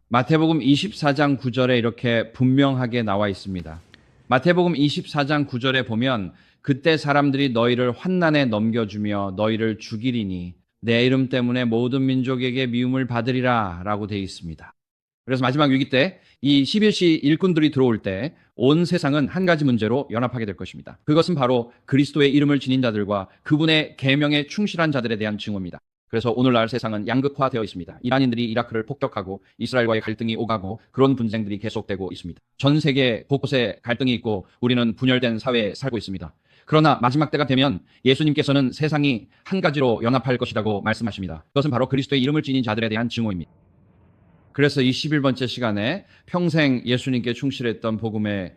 마태복음 24장 9절에 이렇게 분명하게 나와 있습니다. 마태복음 24장 9절에 보면 그때 사람들이 너희를 환난에 넘겨주며 너희를 죽이리니 내 이름 때문에 모든 민족에게 미움을 받으리라 라고 되어 있습니다. 그래서 마지막 위기 때 이 11시 일꾼들이 들어올 때 온 세상은 한 가지 문제로 연합하게 될 것입니다. 그것은 바로 그리스도의 이름을 지닌 자들과 그분의 계명에 충실한 자들에 대한 증오입니다. 그래서 오늘날 세상은 양극화되어 있습니다. 이란인들이 이라크를 폭격하고 이스라엘과의 갈등이 오가고 그런 분쟁들이 계속되고 있습니다. 전 세계 곳곳에 갈등이 있고 우리는 분열된 사회에 살고 있습니다. 그러나 마지막 때가 되면 예수님께서는 세상이 한 가지로 연합할 것이라고 말씀하십니다. 그것은 바로 그리스도의 이름을 지닌 자들에 대한 증오입니다. 그래서 이 11번째 시간에 평생 예수님께 충실했던 복음의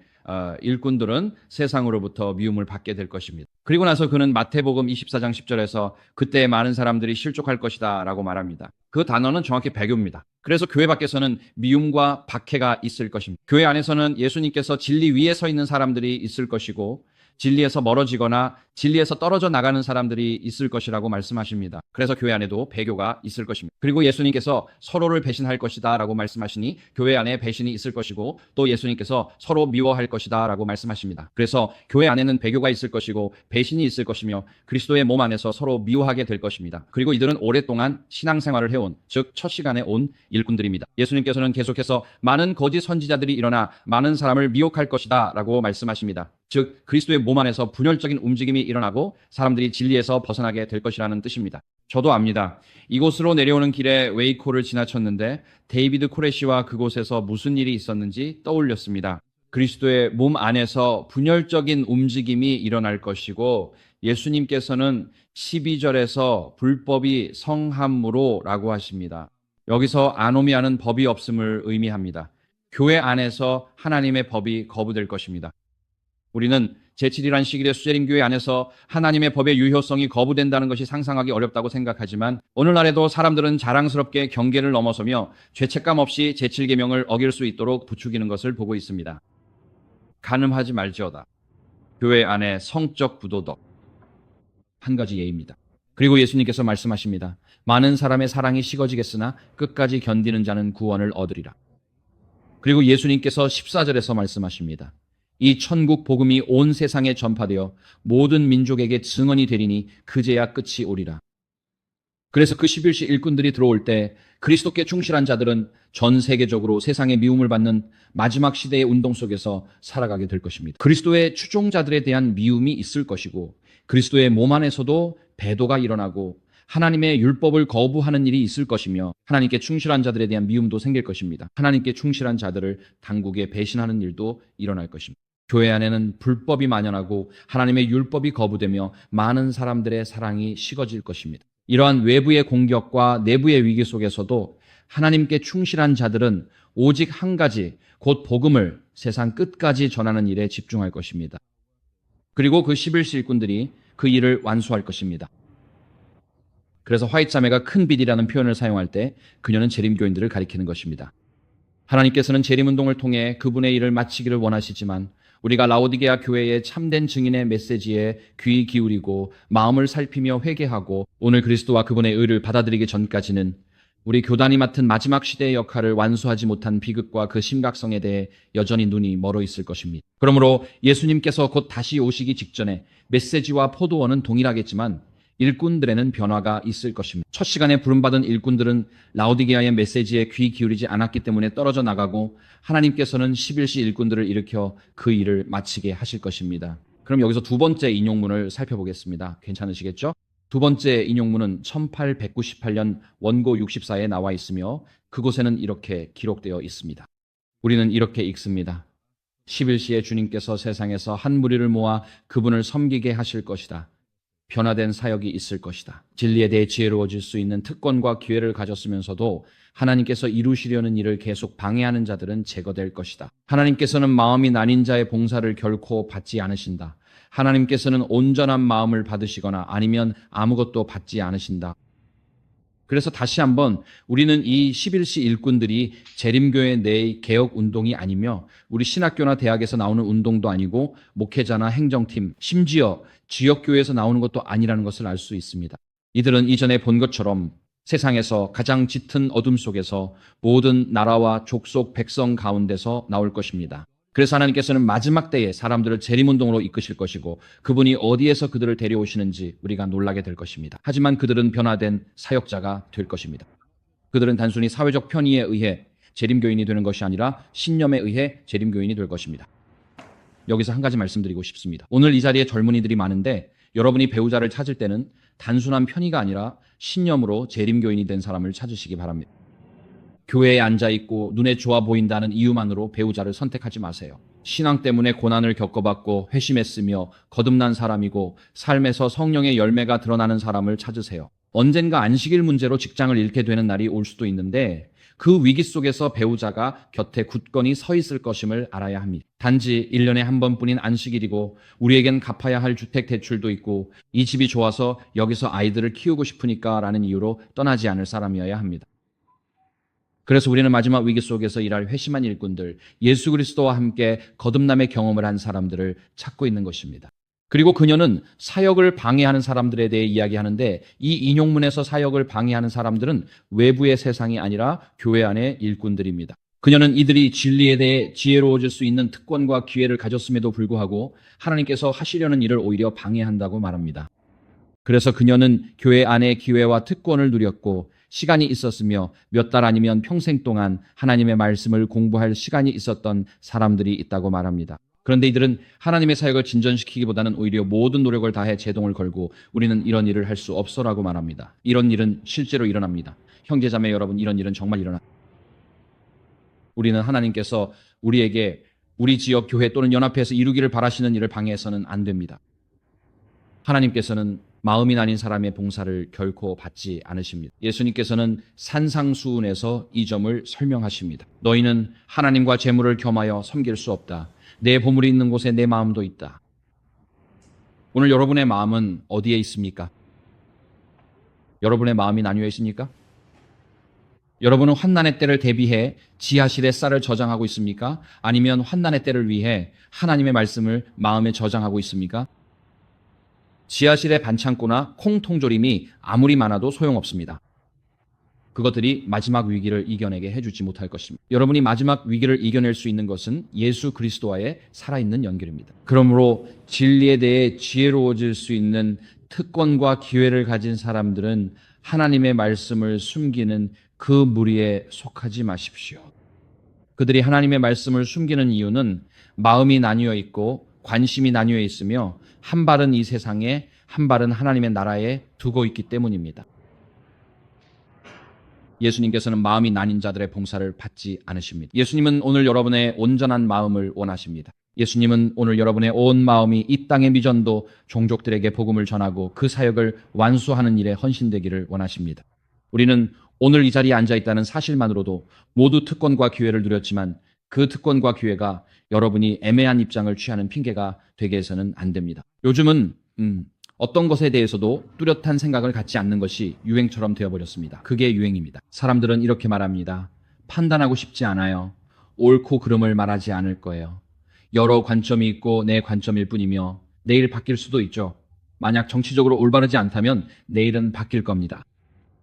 일꾼들은 세상으로부터 미움을 받게 될 것입니다. 그리고 나서 그는 마태복음 24장 10절에서 그때 많은 사람들이 실족할 것이다 라고 말합니다. 그 단어는 정확히 배교입니다. 그래서 교회 밖에서는 미움과 박해가 있을 것입니다. 교회 안에서는 예수님께서 진리 위에 서 있는 사람들이 있을 것이고 진리에서 멀어지거나 진리에서 떨어져 나가는 사람들이 있을 것이라고 말씀하십니다. 그래서 교회 안에도 배교가 있을 것입니다. 그리고 예수님께서 서로를 배신할 것이다 라고 말씀하시니 교회 안에 배신이 있을 것이고 또 예수님께서 서로 미워할 것이다 라고 말씀하십니다. 그래서 교회 안에는 배교가 있을 것이고 배신이 있을 것이며 그리스도의 몸 안에서 서로 미워하게 될 것입니다. 그리고 이들은 오랫동안 신앙생활을 해온, 즉 첫 시간에 온 일꾼들입니다. 예수님께서는 계속해서 많은 거짓 선지자들이 일어나 많은 사람을 미혹할 것이다 라고 말씀하십니다. 즉 그리스도의 몸 안에서 분열적인 움직임이 일어나고 사람들이 진리에서 벗어나게 될 것이라는 뜻입니다. 저도 압니다. 이곳으로 내려오는 길에 웨이코를 지나쳤는데 데이비드 코레시와 그곳에서 무슨 일이 있었는지 떠올렸습니다. 그리스도의 몸 안에서 분열적인 움직임이 일어날 것이고 예수님께서는 12절에서 불법이 성함으로 라고 하십니다. 여기서 아노미아는 법이 없음을 의미합니다. 교회 안에서 하나님의 법이 거부될 것입니다. 우리는 제7이란 시기의 수재림교회 안에서 하나님의 법의 유효성이 거부된다는 것이 상상하기 어렵다고 생각하지만 오늘날에도 사람들은 자랑스럽게 경계를 넘어서며 죄책감 없이 제7계명을 어길 수 있도록 부추기는 것을 보고 있습니다. 간음하지 말지어다. 교회 안에 성적 부도덕. 한 가지 예입니다. 그리고 예수님께서 말씀하십니다. 많은 사람의 사랑이 식어지겠으나 끝까지 견디는 자는 구원을 얻으리라. 그리고 예수님께서 14절에서 말씀하십니다. 이 천국 복음이 온 세상에 전파되어 모든 민족에게 증언이 되리니 그제야 끝이 오리라. 그래서 그 11시 일꾼들이 들어올 때 그리스도께 충실한 자들은 전 세계적으로 세상의 미움을 받는 마지막 시대의 운동 속에서 살아가게 될 것입니다. 그리스도의 추종자들에 대한 미움이 있을 것이고 그리스도의 몸 안에서도 배도가 일어나고 하나님의 율법을 거부하는 일이 있을 것이며 하나님께 충실한 자들에 대한 미움도 생길 것입니다. 하나님께 충실한 자들을 당국에 배신하는 일도 일어날 것입니다. 교회 안에는 불법이 만연하고 하나님의 율법이 거부되며 많은 사람들의 사랑이 식어질 것입니다. 이러한 외부의 공격과 내부의 위기 속에서도 하나님께 충실한 자들은 오직 한 가지, 곧 복음을 세상 끝까지 전하는 일에 집중할 것입니다. 그리고 그 11시 일꾼들이 그 일을 완수할 것입니다. 그래서 화이트 자매가 큰 빛이라는 표현을 사용할 때 그녀는 재림교인들을 가리키는 것입니다. 하나님께서는 재림운동을 통해 그분의 일을 마치기를 원하시지만 우리가 라오디게아 교회의 참된 증인의 메시지에 귀 기울이고 마음을 살피며 회개하고 오늘 그리스도와 그분의 의를 받아들이기 전까지는 우리 교단이 맡은 마지막 시대의 역할을 완수하지 못한 비극과 그 심각성에 대해 여전히 눈이 멀어 있을 것입니다. 그러므로 예수님께서 곧 다시 오시기 직전에 메시지와 포도원은 동일하겠지만 일꾼들에는 변화가 있을 것입니다. 첫 시간에 부름받은 일꾼들은 라오디게아의 메시지에 귀 기울이지 않았기 때문에 떨어져 나가고 하나님께서는 11시 일꾼들을 일으켜 그 일을 마치게 하실 것입니다. 그럼 여기서 두 번째 인용문을 살펴보겠습니다. 괜찮으시겠죠? 두 번째 인용문은 1898년 원고 64에 나와 있으며 그곳에는 이렇게 기록되어 있습니다. 우리는 이렇게 읽습니다. 11시에 주님께서 세상에서 한 무리를 모아 그분을 섬기게 하실 것이다. 변화된 사역이 있을 것이다. 진리에 대해 지혜로워질 수 있는 특권과 기회를 가졌으면서도 하나님께서 이루시려는 일을 계속 방해하는 자들은 제거될 것이다. 하나님께서는 마음이 나뉜 자의 봉사를 결코 받지 않으신다. 하나님께서는 온전한 마음을 받으시거나 아니면 아무것도 받지 않으신다. 그래서 다시 한번 우리는 이 11시 일꾼들이 재림교회 내의 개혁 운동이 아니며 우리 신학교나 대학에서 나오는 운동도 아니고 목회자나 행정팀, 심지어 지역교회에서 나오는 것도 아니라는 것을 알 수 있습니다. 이들은 이전에 본 것처럼 세상에서 가장 짙은 어둠 속에서 모든 나라와 족속 백성 가운데서 나올 것입니다. 그래서 하나님께서는 마지막 때에 사람들을 재림운동으로 이끄실 것이고 그분이 어디에서 그들을 데려오시는지 우리가 놀라게 될 것입니다. 하지만 그들은 변화된 사역자가 될 것입니다. 그들은 단순히 사회적 편의에 의해 재림교인이 되는 것이 아니라 신념에 의해 재림교인이 될 것입니다. 여기서 한 가지 말씀드리고 싶습니다. 오늘 이 자리에 젊은이들이 많은데 여러분이 배우자를 찾을 때는 단순한 편의가 아니라 신념으로 재림교인이 된 사람을 찾으시기 바랍니다. 교회에 앉아있고 눈에 좋아 보인다는 이유만으로 배우자를 선택하지 마세요. 신앙 때문에 고난을 겪어봤고 회심했으며 거듭난 사람이고 삶에서 성령의 열매가 드러나는 사람을 찾으세요. 언젠가 안식일 문제로 직장을 잃게 되는 날이 올 수도 있는데 그 위기 속에서 배우자가 곁에 굳건히 서 있을 것임을 알아야 합니다. 단지 1년에 한 번뿐인 안식일이고 우리에겐 갚아야 할 주택 대출도 있고 이 집이 좋아서 여기서 아이들을 키우고 싶으니까 라는 이유로 떠나지 않을 사람이어야 합니다. 그래서 우리는 마지막 위기 속에서 일할 회심한 일꾼들, 예수 그리스도와 함께 거듭남의 경험을 한 사람들을 찾고 있는 것입니다. 그리고 그녀는 사역을 방해하는 사람들에 대해 이야기하는데 이 인용문에서 사역을 방해하는 사람들은 외부의 세상이 아니라 교회 안의 일꾼들입니다. 그녀는 이들이 진리에 대해 지혜로워질 수 있는 특권과 기회를 가졌음에도 불구하고 하나님께서 하시려는 일을 오히려 방해한다고 말합니다. 그래서 그녀는 교회 안의 기회와 특권을 누렸고 시간이 있었으며 몇 달 아니면 평생 동안 하나님의 말씀을 공부할 시간이 있었던 사람들이 있다고 말합니다. 그런데 이들은 하나님의 사역을 진전시키기보다는 오히려 모든 노력을 다해 제동을 걸고 우리는 이런 일을 할 수 없어라고 말합니다. 이런 일은 실제로 일어납니다. 형제자매 여러분, 이런 일은 정말 일어납니다. 우리는 하나님께서 우리에게 우리 지역 교회 또는 연합회에서 이루기를 바라시는 일을 방해해서는 안 됩니다. 하나님께서는 마음이 나뉜 사람의 봉사를 결코 받지 않으십니다. 예수님께서는 산상수훈에서 이 점을 설명하십니다. 너희는 하나님과 재물을 겸하여 섬길 수 없다. 내 보물이 있는 곳에 내 마음도 있다. 오늘 여러분의 마음은 어디에 있습니까? 여러분의 마음이 나뉘어 있습니까? 여러분은 환난의 때를 대비해 지하실에 쌀을 저장하고 있습니까? 아니면 환난의 때를 위해 하나님의 말씀을 마음에 저장하고 있습니까? 지하실의 반창고나 콩통조림이 아무리 많아도 소용없습니다. 그것들이 마지막 위기를 이겨내게 해주지 못할 것입니다. 여러분이 마지막 위기를 이겨낼 수 있는 것은 예수 그리스도와의 살아있는 연결입니다. 그러므로 진리에 대해 지혜로워질 수 있는 특권과 기회를 가진 사람들은 하나님의 말씀을 숨기는 그 무리에 속하지 마십시오. 그들이 하나님의 말씀을 숨기는 이유는 마음이 나뉘어 있고 관심이 나뉘어 있으며 한 발은 이 세상에 한 발은 하나님의 나라에 두고 있기 때문입니다. 예수님께서는 마음이 나뉜 자들의 봉사를 받지 않으십니다. 예수님은 오늘 여러분의 온전한 마음을 원하십니다. 예수님은 오늘 여러분의 온 마음이 이 땅의 미전도 종족들에게 복음을 전하고 그 사역을 완수하는 일에 헌신되기를 원하십니다. 우리는 오늘 이 자리에 앉아 있다는 사실만으로도 모두 특권과 기회를 누렸지만 그 특권과 기회가 여러분이 애매한 입장을 취하는 핑계가 되게 해서는 안 됩니다. 요즘은 어떤 것에 대해서도 뚜렷한 생각을 갖지 않는 것이 유행처럼 되어버렸습니다. 그게 유행입니다. 사람들은 이렇게 말합니다. 판단하고 싶지 않아요. 옳고 그름을 말하지 않을 거예요. 여러 관점이 있고 내 관점일 뿐이며 내일 바뀔 수도 있죠. 만약 정치적으로 올바르지 않다면 내일은 바뀔 겁니다.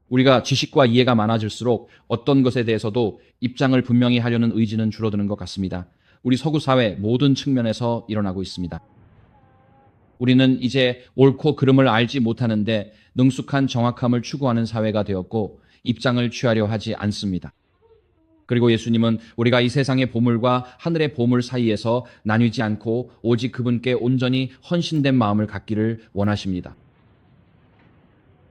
우리가 지식과 이해가 많아질수록 어떤 것에 대해서도 입장을 분명히 하려는 의지는 줄어드는 것 같습니다. 우리 서구 사회 모든 측면에서 일어나고 있습니다. 우리는 이제 옳고 그름을 알지 못하는데 능숙한 정확함을 추구하는 사회가 되었고 입장을 취하려 하지 않습니다. 그리고 예수님은 우리가 이 세상의 보물과 하늘의 보물 사이에서 나뉘지 않고 오직 그분께 온전히 헌신된 마음을 갖기를 원하십니다.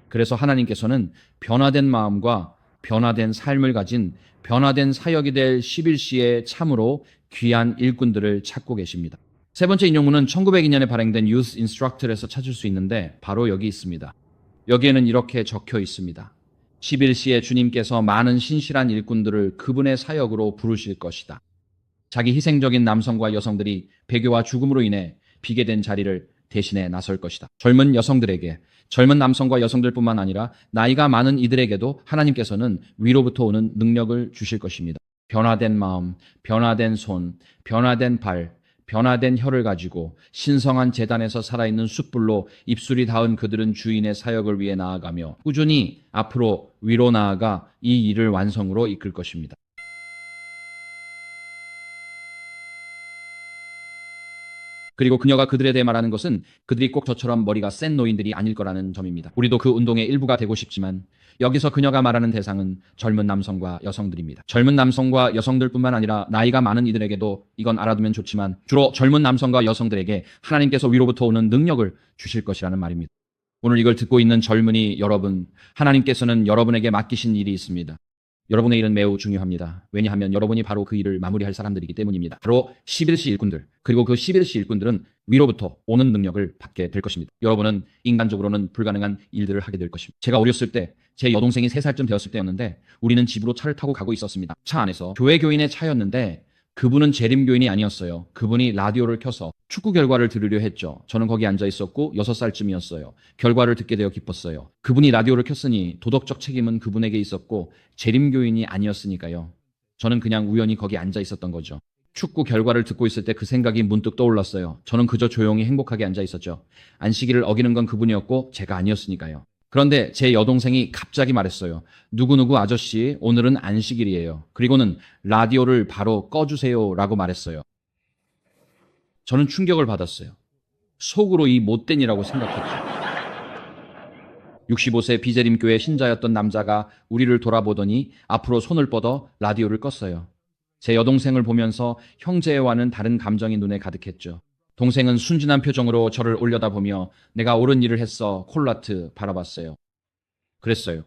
그래서 하나님께서는 변화된 마음과 변화된 삶을 가진 변화된 사역이 될 11시에 참으로 귀한 일꾼들을 찾고 계십니다. 세 번째 인용문은 1902년에 발행된 Youth Instructor에서 찾을 수 있는데 바로 여기 있습니다. 여기에는 이렇게 적혀 있습니다. 11시에 주님께서 많은 신실한 일꾼들을 그분의 사역으로 부르실 것이다. 자기 희생적인 남성과 여성들이 배교와 죽음으로 인해 비게 된 자리를 대신해 나설 것이다. 젊은 여성들에게, 젊은 남성과 여성들뿐만 아니라 나이가 많은 이들에게도 하나님께서는 위로부터 오는 능력을 주실 것입니다. 변화된 마음, 변화된 손, 변화된 발, 변화된 혀를 가지고 신성한 제단에서 살아있는 숯불로 입술이 닿은 그들은 주인의 사역을 위해 나아가며 꾸준히 앞으로 위로 나아가 이 일을 완성으로 이끌 것입니다. 그리고 그녀가 그들에 대해 말하는 것은 그들이 꼭 저처럼 머리가 센 노인들이 아닐 거라는 점입니다. 우리도 그 운동의 일부가 되고 싶지만 여기서 그녀가 말하는 대상은 젊은 남성과 여성들입니다. 젊은 남성과 여성들뿐만 아니라 나이가 많은 이들에게도 이건 알아두면 좋지만 주로 젊은 남성과 여성들에게 하나님께서 위로부터 오는 능력을 주실 것이라는 말입니다. 오늘 이걸 듣고 있는 젊은이 여러분, 하나님께서는 여러분에게 맡기신 일이 있습니다. 여러분의 일은 매우 중요합니다. 왜냐하면 여러분이 바로 그 일을 마무리할 사람들이기 때문입니다. 바로 11시 일꾼들, 그리고 그 11시 일꾼들은 위로부터 오는 능력을 받게 될 것입니다. 여러분은 인간적으로는 불가능한 일들을 하게 될 것입니다. 제가 어렸을 때 제 여동생이 3살쯤 되었을 때였는데 우리는 집으로 차를 타고 가고 있었습니다. 차 안에서 교회 교인의 차였는데 그분은 재림교인이 아니었어요. 그분이 라디오를 켜서 축구 결과를 들으려 했죠. 저는 거기 앉아 있었고 6살쯤이었어요. 결과를 듣게 되어 기뻤어요. 그분이 라디오를 켰으니 도덕적 책임은 그분에게 있었고 재림교인이 아니었으니까요. 저는 그냥 우연히 거기 앉아 있었던 거죠. 축구 결과를 듣고 있을 때 그 생각이 문득 떠올랐어요. 저는 그저 조용히 행복하게 앉아 있었죠. 안식일을 어기는 건 그분이었고 제가 아니었으니까요. 그런데 제 여동생이 갑자기 말했어요. 누구누구 아저씨, 오늘은 안식일이에요. 그리고는 라디오를 바로 꺼주세요 라고 말했어요. 저는 충격을 받았어요. 속으로 이 못된이라고 생각했죠. 65세 비재림교회 신자였던 남자가 우리를 돌아보더니 앞으로 손을 뻗어 라디오를 껐어요. 제 여동생을 보면서 형제와는 다른 감정이 눈에 가득했죠. 동생은 순진한 표정으로 저를 올려다보며 내가 옳은 일을 했어 콜라트 바라봤어요. 그랬어요.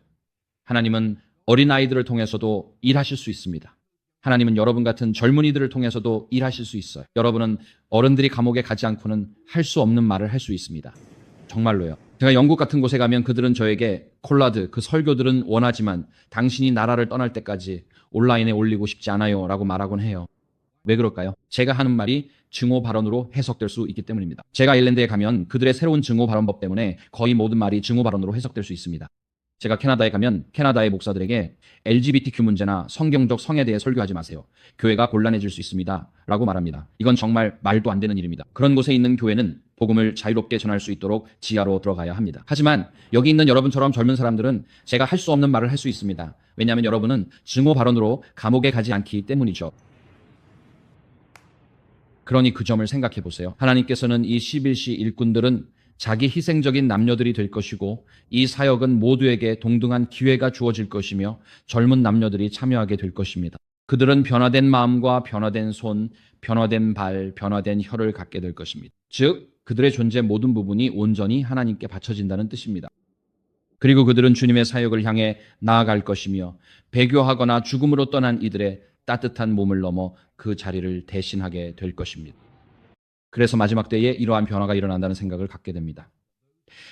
하나님은 어린아이들을 통해서도 일하실 수 있습니다. 하나님은 여러분 같은 젊은이들을 통해서도 일하실 수 있어요. 여러분은 어른들이 감옥에 가지 않고는 할 수 없는 말을 할 수 있습니다. 정말로요. 제가 영국 같은 곳에 가면 그들은 저에게 콜라드, 그 설교들은 원하지만 당신이 나라를 떠날 때까지 온라인에 올리고 싶지 않아요 라고 말하곤 해요. 왜 그럴까요? 제가 하는 말이 증오 발언으로 해석될 수 있기 때문입니다. 제가 아일랜드에 가면 그들의 새로운 증오 발언법 때문에 거의 모든 말이 증오 발언으로 해석될 수 있습니다. 제가 캐나다에 가면 캐나다의 목사들에게 LGBTQ 문제나 성경적 성에 대해 설교하지 마세요. 교회가 곤란해질 수 있습니다. 라고 말합니다. 이건 정말 말도 안 되는 일입니다. 그런 곳에 있는 교회는 복음을 자유롭게 전할 수 있도록 지하로 들어가야 합니다. 하지만 여기 있는 여러분처럼 젊은 사람들은 제가 할 수 없는 말을 할 수 있습니다. 왜냐하면 여러분은 증오 발언으로 감옥에 가지 않기 때문이죠. 그러니 그 점을 생각해 보세요. 하나님께서는 이 11시 일꾼들은 자기 희생적인 남녀들이 될 것이고 이 사역은 모두에게 동등한 기회가 주어질 것이며 젊은 남녀들이 참여하게 될 것입니다. 그들은 변화된 마음과 변화된 손, 변화된 발, 변화된 혀를 갖게 될 것입니다. 즉 그들의 존재 모든 부분이 온전히 하나님께 바쳐진다는 뜻입니다. 그리고 그들은 주님의 사역을 향해 나아갈 것이며 배교하거나 죽음으로 떠난 이들의 따뜻한 몸을 넘어 그 자리를 대신하게 될 것입니다. 그래서 마지막 때에 이러한 변화가 일어난다는 생각을 갖게 됩니다.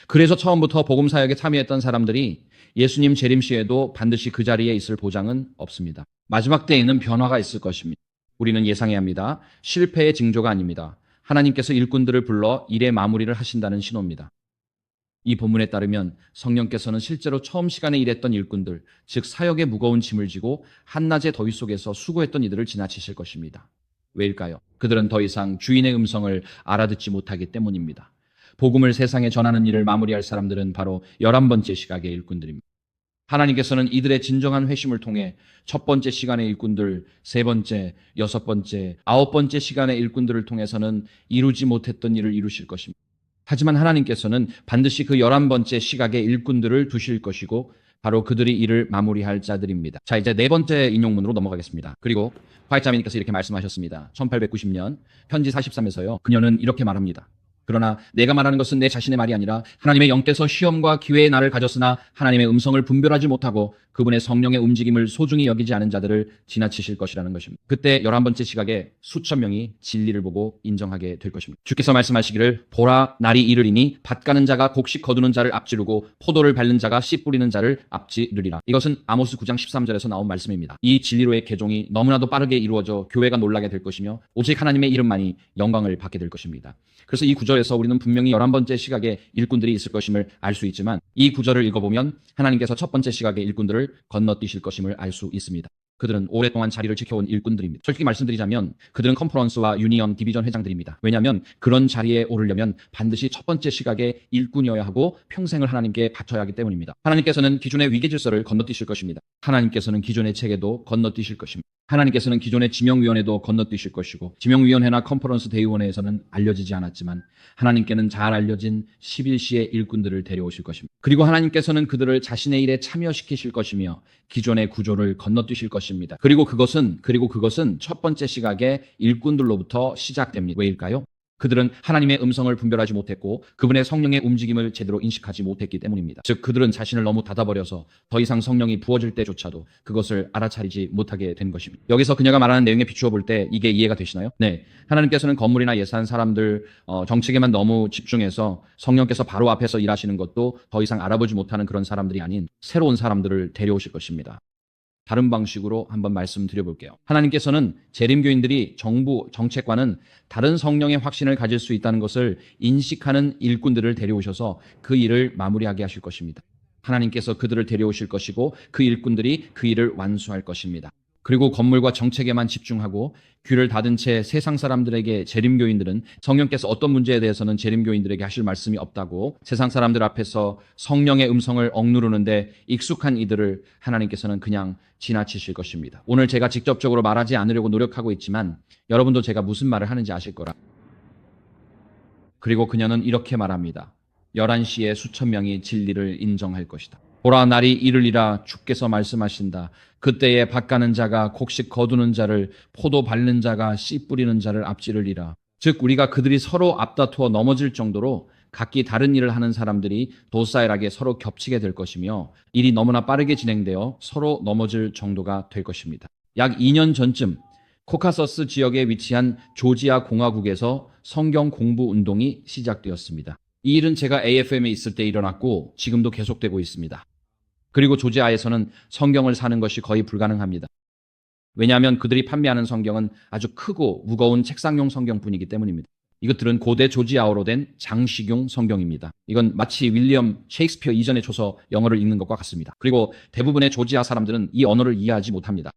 그래서 처음부터 복음 사역에 참여했던 사람들이 예수님 재림 시에도 반드시 그 자리에 있을 보장은 없습니다. 마지막 때에는 변화가 있을 것입니다. 우리는 예상해야 합니다. 실패의 징조가 아닙니다. 하나님께서 일꾼들을 불러 일의 마무리를 하신다는 신호입니다. 이 본문에 따르면 성령께서는 실제로 처음 시간에 일했던 일꾼들, 즉 사역의 무거운 짐을 지고 한낮의 더위 속에서 수고했던 이들을 지나치실 것입니다. 왜일까요? 그들은 더 이상 주인의 음성을 알아듣지 못하기 때문입니다. 복음을 세상에 전하는 일을 마무리할 사람들은 바로 11번째 시각의 일꾼들입니다. 하나님께서는 이들의 진정한 회심을 통해 첫 번째 시간의 일꾼들, 세 번째, 여섯 번째, 아홉 번째 시간의 일꾼들을 통해서는 이루지 못했던 일을 이루실 것입니다. 하지만 하나님께서는 반드시 그 11번째 시각의 일꾼들을 두실 것이고 바로 그들이 이를 마무리할 자들입니다. 자, 이제 네 번째 인용문으로 넘어가겠습니다. 그리고 화이트자매님께서 이렇게 말씀하셨습니다. 1890년 편지 43에서요. 그녀는 이렇게 말합니다. 그러나 내가 말하는 것은 내 자신의 말이 아니라 하나님의 영께서 시험과 기회의 날을 가졌으나 하나님의 음성을 분별하지 못하고 그분의 성령의 움직임을 소중히 여기지 않은 자들을 지나치실 것이라는 것입니다. 그때 11번째 시각에 수천 명이 진리를 보고 인정하게 될 것입니다. 주께서 말씀하시기를 보라 날이 이르리니 밭 가는 자가 곡식 거두는 자를 앞지르고 포도를 밟는 자가 씨 뿌리는 자를 앞지르리라. 이것은 아모스 9장 13절에서 나온 말씀입니다. 이 진리로의 개종이 너무나도 빠르게 이루어져 교회가 놀라게 될 것이며 오직 하나님의 이름만이 영광을 받게 될 것입니다. 그래서 이 구절에서 우리는 분명히 11번째 시각에 일꾼들이 있을 것임을 알 수 있지만 이 구절을 읽어보면 하나님께서 첫 번째 시각의 일꾼들을 건너뛰실 것임을 알 수 있습니다. 그들은 오랫동안 자리를 지켜온 일꾼들입니다. 솔직히 말씀드리자면 그들은 컨퍼런스와 유니언, 디비전 회장들입니다. 왜냐하면 그런 자리에 오르려면 반드시 첫 번째 시각의 일꾼이어야 하고 평생을 하나님께 바쳐야 하기 때문입니다. 하나님께서는 기존의 위계질서를 건너뛰실 것입니다. 하나님께서는 기존의 체계도 건너뛰실 것입니다. 하나님께서는 기존의 지명위원회도 건너뛰실 것이고 지명위원회나 컨퍼런스 대의원회에서는 알려지지 않았지만 하나님께는 잘 알려진 11시의 일꾼들을 데려오실 것입니다. 그리고 하나님께서는 그들을 자신의 일에 참여시키실 것이며 기존의 구조를 건너뛰실 것입니다. 그리고 그것은 첫 번째 시각의 일꾼들로부터 시작됩니다. 왜일까요? 그들은 하나님의 음성을 분별하지 못했고 그분의 성령의 움직임을 제대로 인식하지 못했기 때문입니다. 즉 그들은 자신을 너무 닫아버려서 더 이상 성령이 부어질 때조차도 그것을 알아차리지 못하게 된 것입니다. 여기서 그녀가 말하는 내용에 비추어 볼 때 이게 이해가 되시나요? 네, 하나님께서는 건물이나 예산, 사람들, 정책에만 너무 집중해서 성령께서 바로 앞에서 일하시는 것도 더 이상 알아보지 못하는 그런 사람들이 아닌 새로운 사람들을 데려오실 것입니다. 다른 방식으로 한번 말씀드려볼게요. 하나님께서는 재림교인들이 정부, 정책과는 다른 성령의 확신을 가질 수 있다는 것을 인식하는 일꾼들을 데려오셔서 그 일을 마무리하게 하실 것입니다. 하나님께서 그들을 데려오실 것이고 그 일꾼들이 그 일을 완수할 것입니다. 그리고 건물과 정책에만 집중하고 귀를 닫은 채 세상 사람들에게 재림교인들은 성령께서 어떤 문제에 대해서는 재림교인들에게 하실 말씀이 없다고 세상 사람들 앞에서 성령의 음성을 억누르는데 익숙한 이들을 하나님께서는 그냥 지나치실 것입니다. 오늘 제가 직접적으로 말하지 않으려고 노력하고 있지만 여러분도 제가 무슨 말을 하는지 아실 거라. 그리고 그녀는 이렇게 말합니다. 11시에 수천 명이 진리를 인정할 것이다. 보라 날이 이르리라 주께서 말씀하신다. 그때에 밭 가는 자가 곡식 거두는 자를 포도 밟는 자가 씨 뿌리는 자를 앞지르리라. 즉 우리가 그들이 서로 앞다투어 넘어질 정도로 각기 다른 일을 하는 사람들이 도사일하게 서로 겹치게 될 것이며 일이 너무나 빠르게 진행되어 서로 넘어질 정도가 될 것입니다. 약 2년 전쯤 코카서스 지역에 위치한 조지아 공화국에서 성경 공부 운동이 시작되었습니다. 이 일은 제가 AFM에 있을 때 일어났고 지금도 계속되고 있습니다. 그리고 조지아에서는 성경을 사는 것이 거의 불가능합니다. 왜냐하면 그들이 판매하는 성경은 아주 크고 무거운 책상용 성경뿐이기 때문입니다. 이것들은 고대 조지아어로 된 장식용 성경입니다. 이건 마치 윌리엄 셰익스피어 이전의 초서 영어를 읽는 것과 같습니다. 그리고 대부분의 조지아 사람들은 이 언어를 이해하지 못합니다.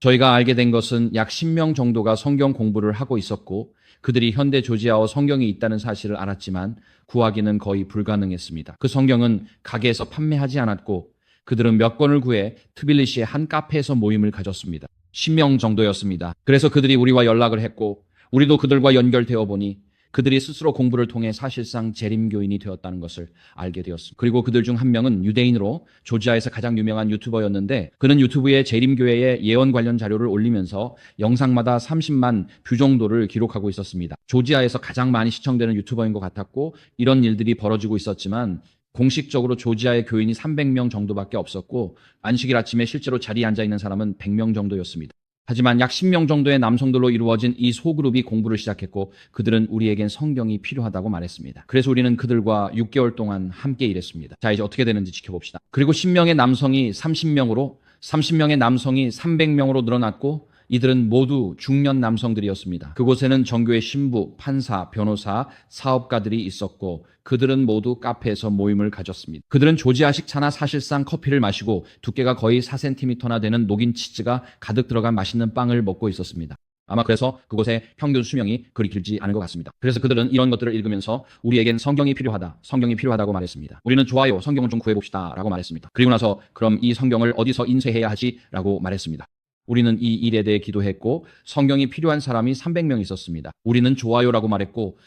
저희가 알게 된 것은 약 10명 정도가 성경 공부를 하고 있었고 그들이 현대 조지아어 성경이 있다는 사실을 알았지만 구하기는 거의 불가능했습니다. 그 성경은 가게에서 판매하지 않았고 그들은 몇 권을 구해 트빌리시의 한 카페에서 모임을 가졌습니다. 10명 정도였습니다. 그래서 그들이 우리와 연락을 했고 우리도 그들과 연결되어 보니 그들이 스스로 공부를 통해 사실상 재림교인이 되었다는 것을 알게 되었습니다. 그리고 그들 중 한 명은 유대인으로 조지아에서 가장 유명한 유튜버였는데 그는 유튜브에 재림교회의 예언 관련 자료를 올리면서 영상마다 30만 뷰 정도를 기록하고 있었습니다. 조지아에서 가장 많이 시청되는 유튜버인 것 같았고 이런 일들이 벌어지고 있었지만 공식적으로 조지아의 교인이 300명 정도밖에 없었고 안식일 아침에 실제로 자리에 앉아있는 사람은 100명 정도였습니다. 하지만 약 10명 정도의 남성들로 이루어진 이 소그룹이 공부를 시작했고 그들은 우리에겐 성경이 필요하다고 말했습니다. 그래서 우리는 그들과 6개월 동안 함께 일했습니다. 자, 이제 어떻게 되는지 지켜봅시다. 그리고 10명의 남성이 30명으로 30명의 남성이 300명으로 늘어났고 이들은 모두 중년 남성들이었습니다. 그곳에는 정교회 신부, 판사, 변호사, 사업가들이 있었고 그들은 모두 카페에서 모임을 가졌습니다. 그들은 조지아식 차나 사실상 커피를 마시고 두께가 거의 4cm나 되는 녹인 치즈가 가득 들어간 맛있는 빵을 먹고 있었습니다. 아마 그래서 그곳의 평균 수명이 그리 길지 않은 것 같습니다. 그래서 그들은 이런 것들을 읽으면서 우리에겐 성경이 필요하다, 성경이 필요하다고 말했습니다. 우리는 좋아요, 성경을 좀 구해봅시다 라고 말했습니다. 그리고 나서 그럼 이 성경을 어디서 인쇄해야 하지? 라고 말했습니다. 우리는 이 일에 대해 기도했고 성경이 필요한 사람이 300명 있었습니다. 우리는 좋아요라고 말했고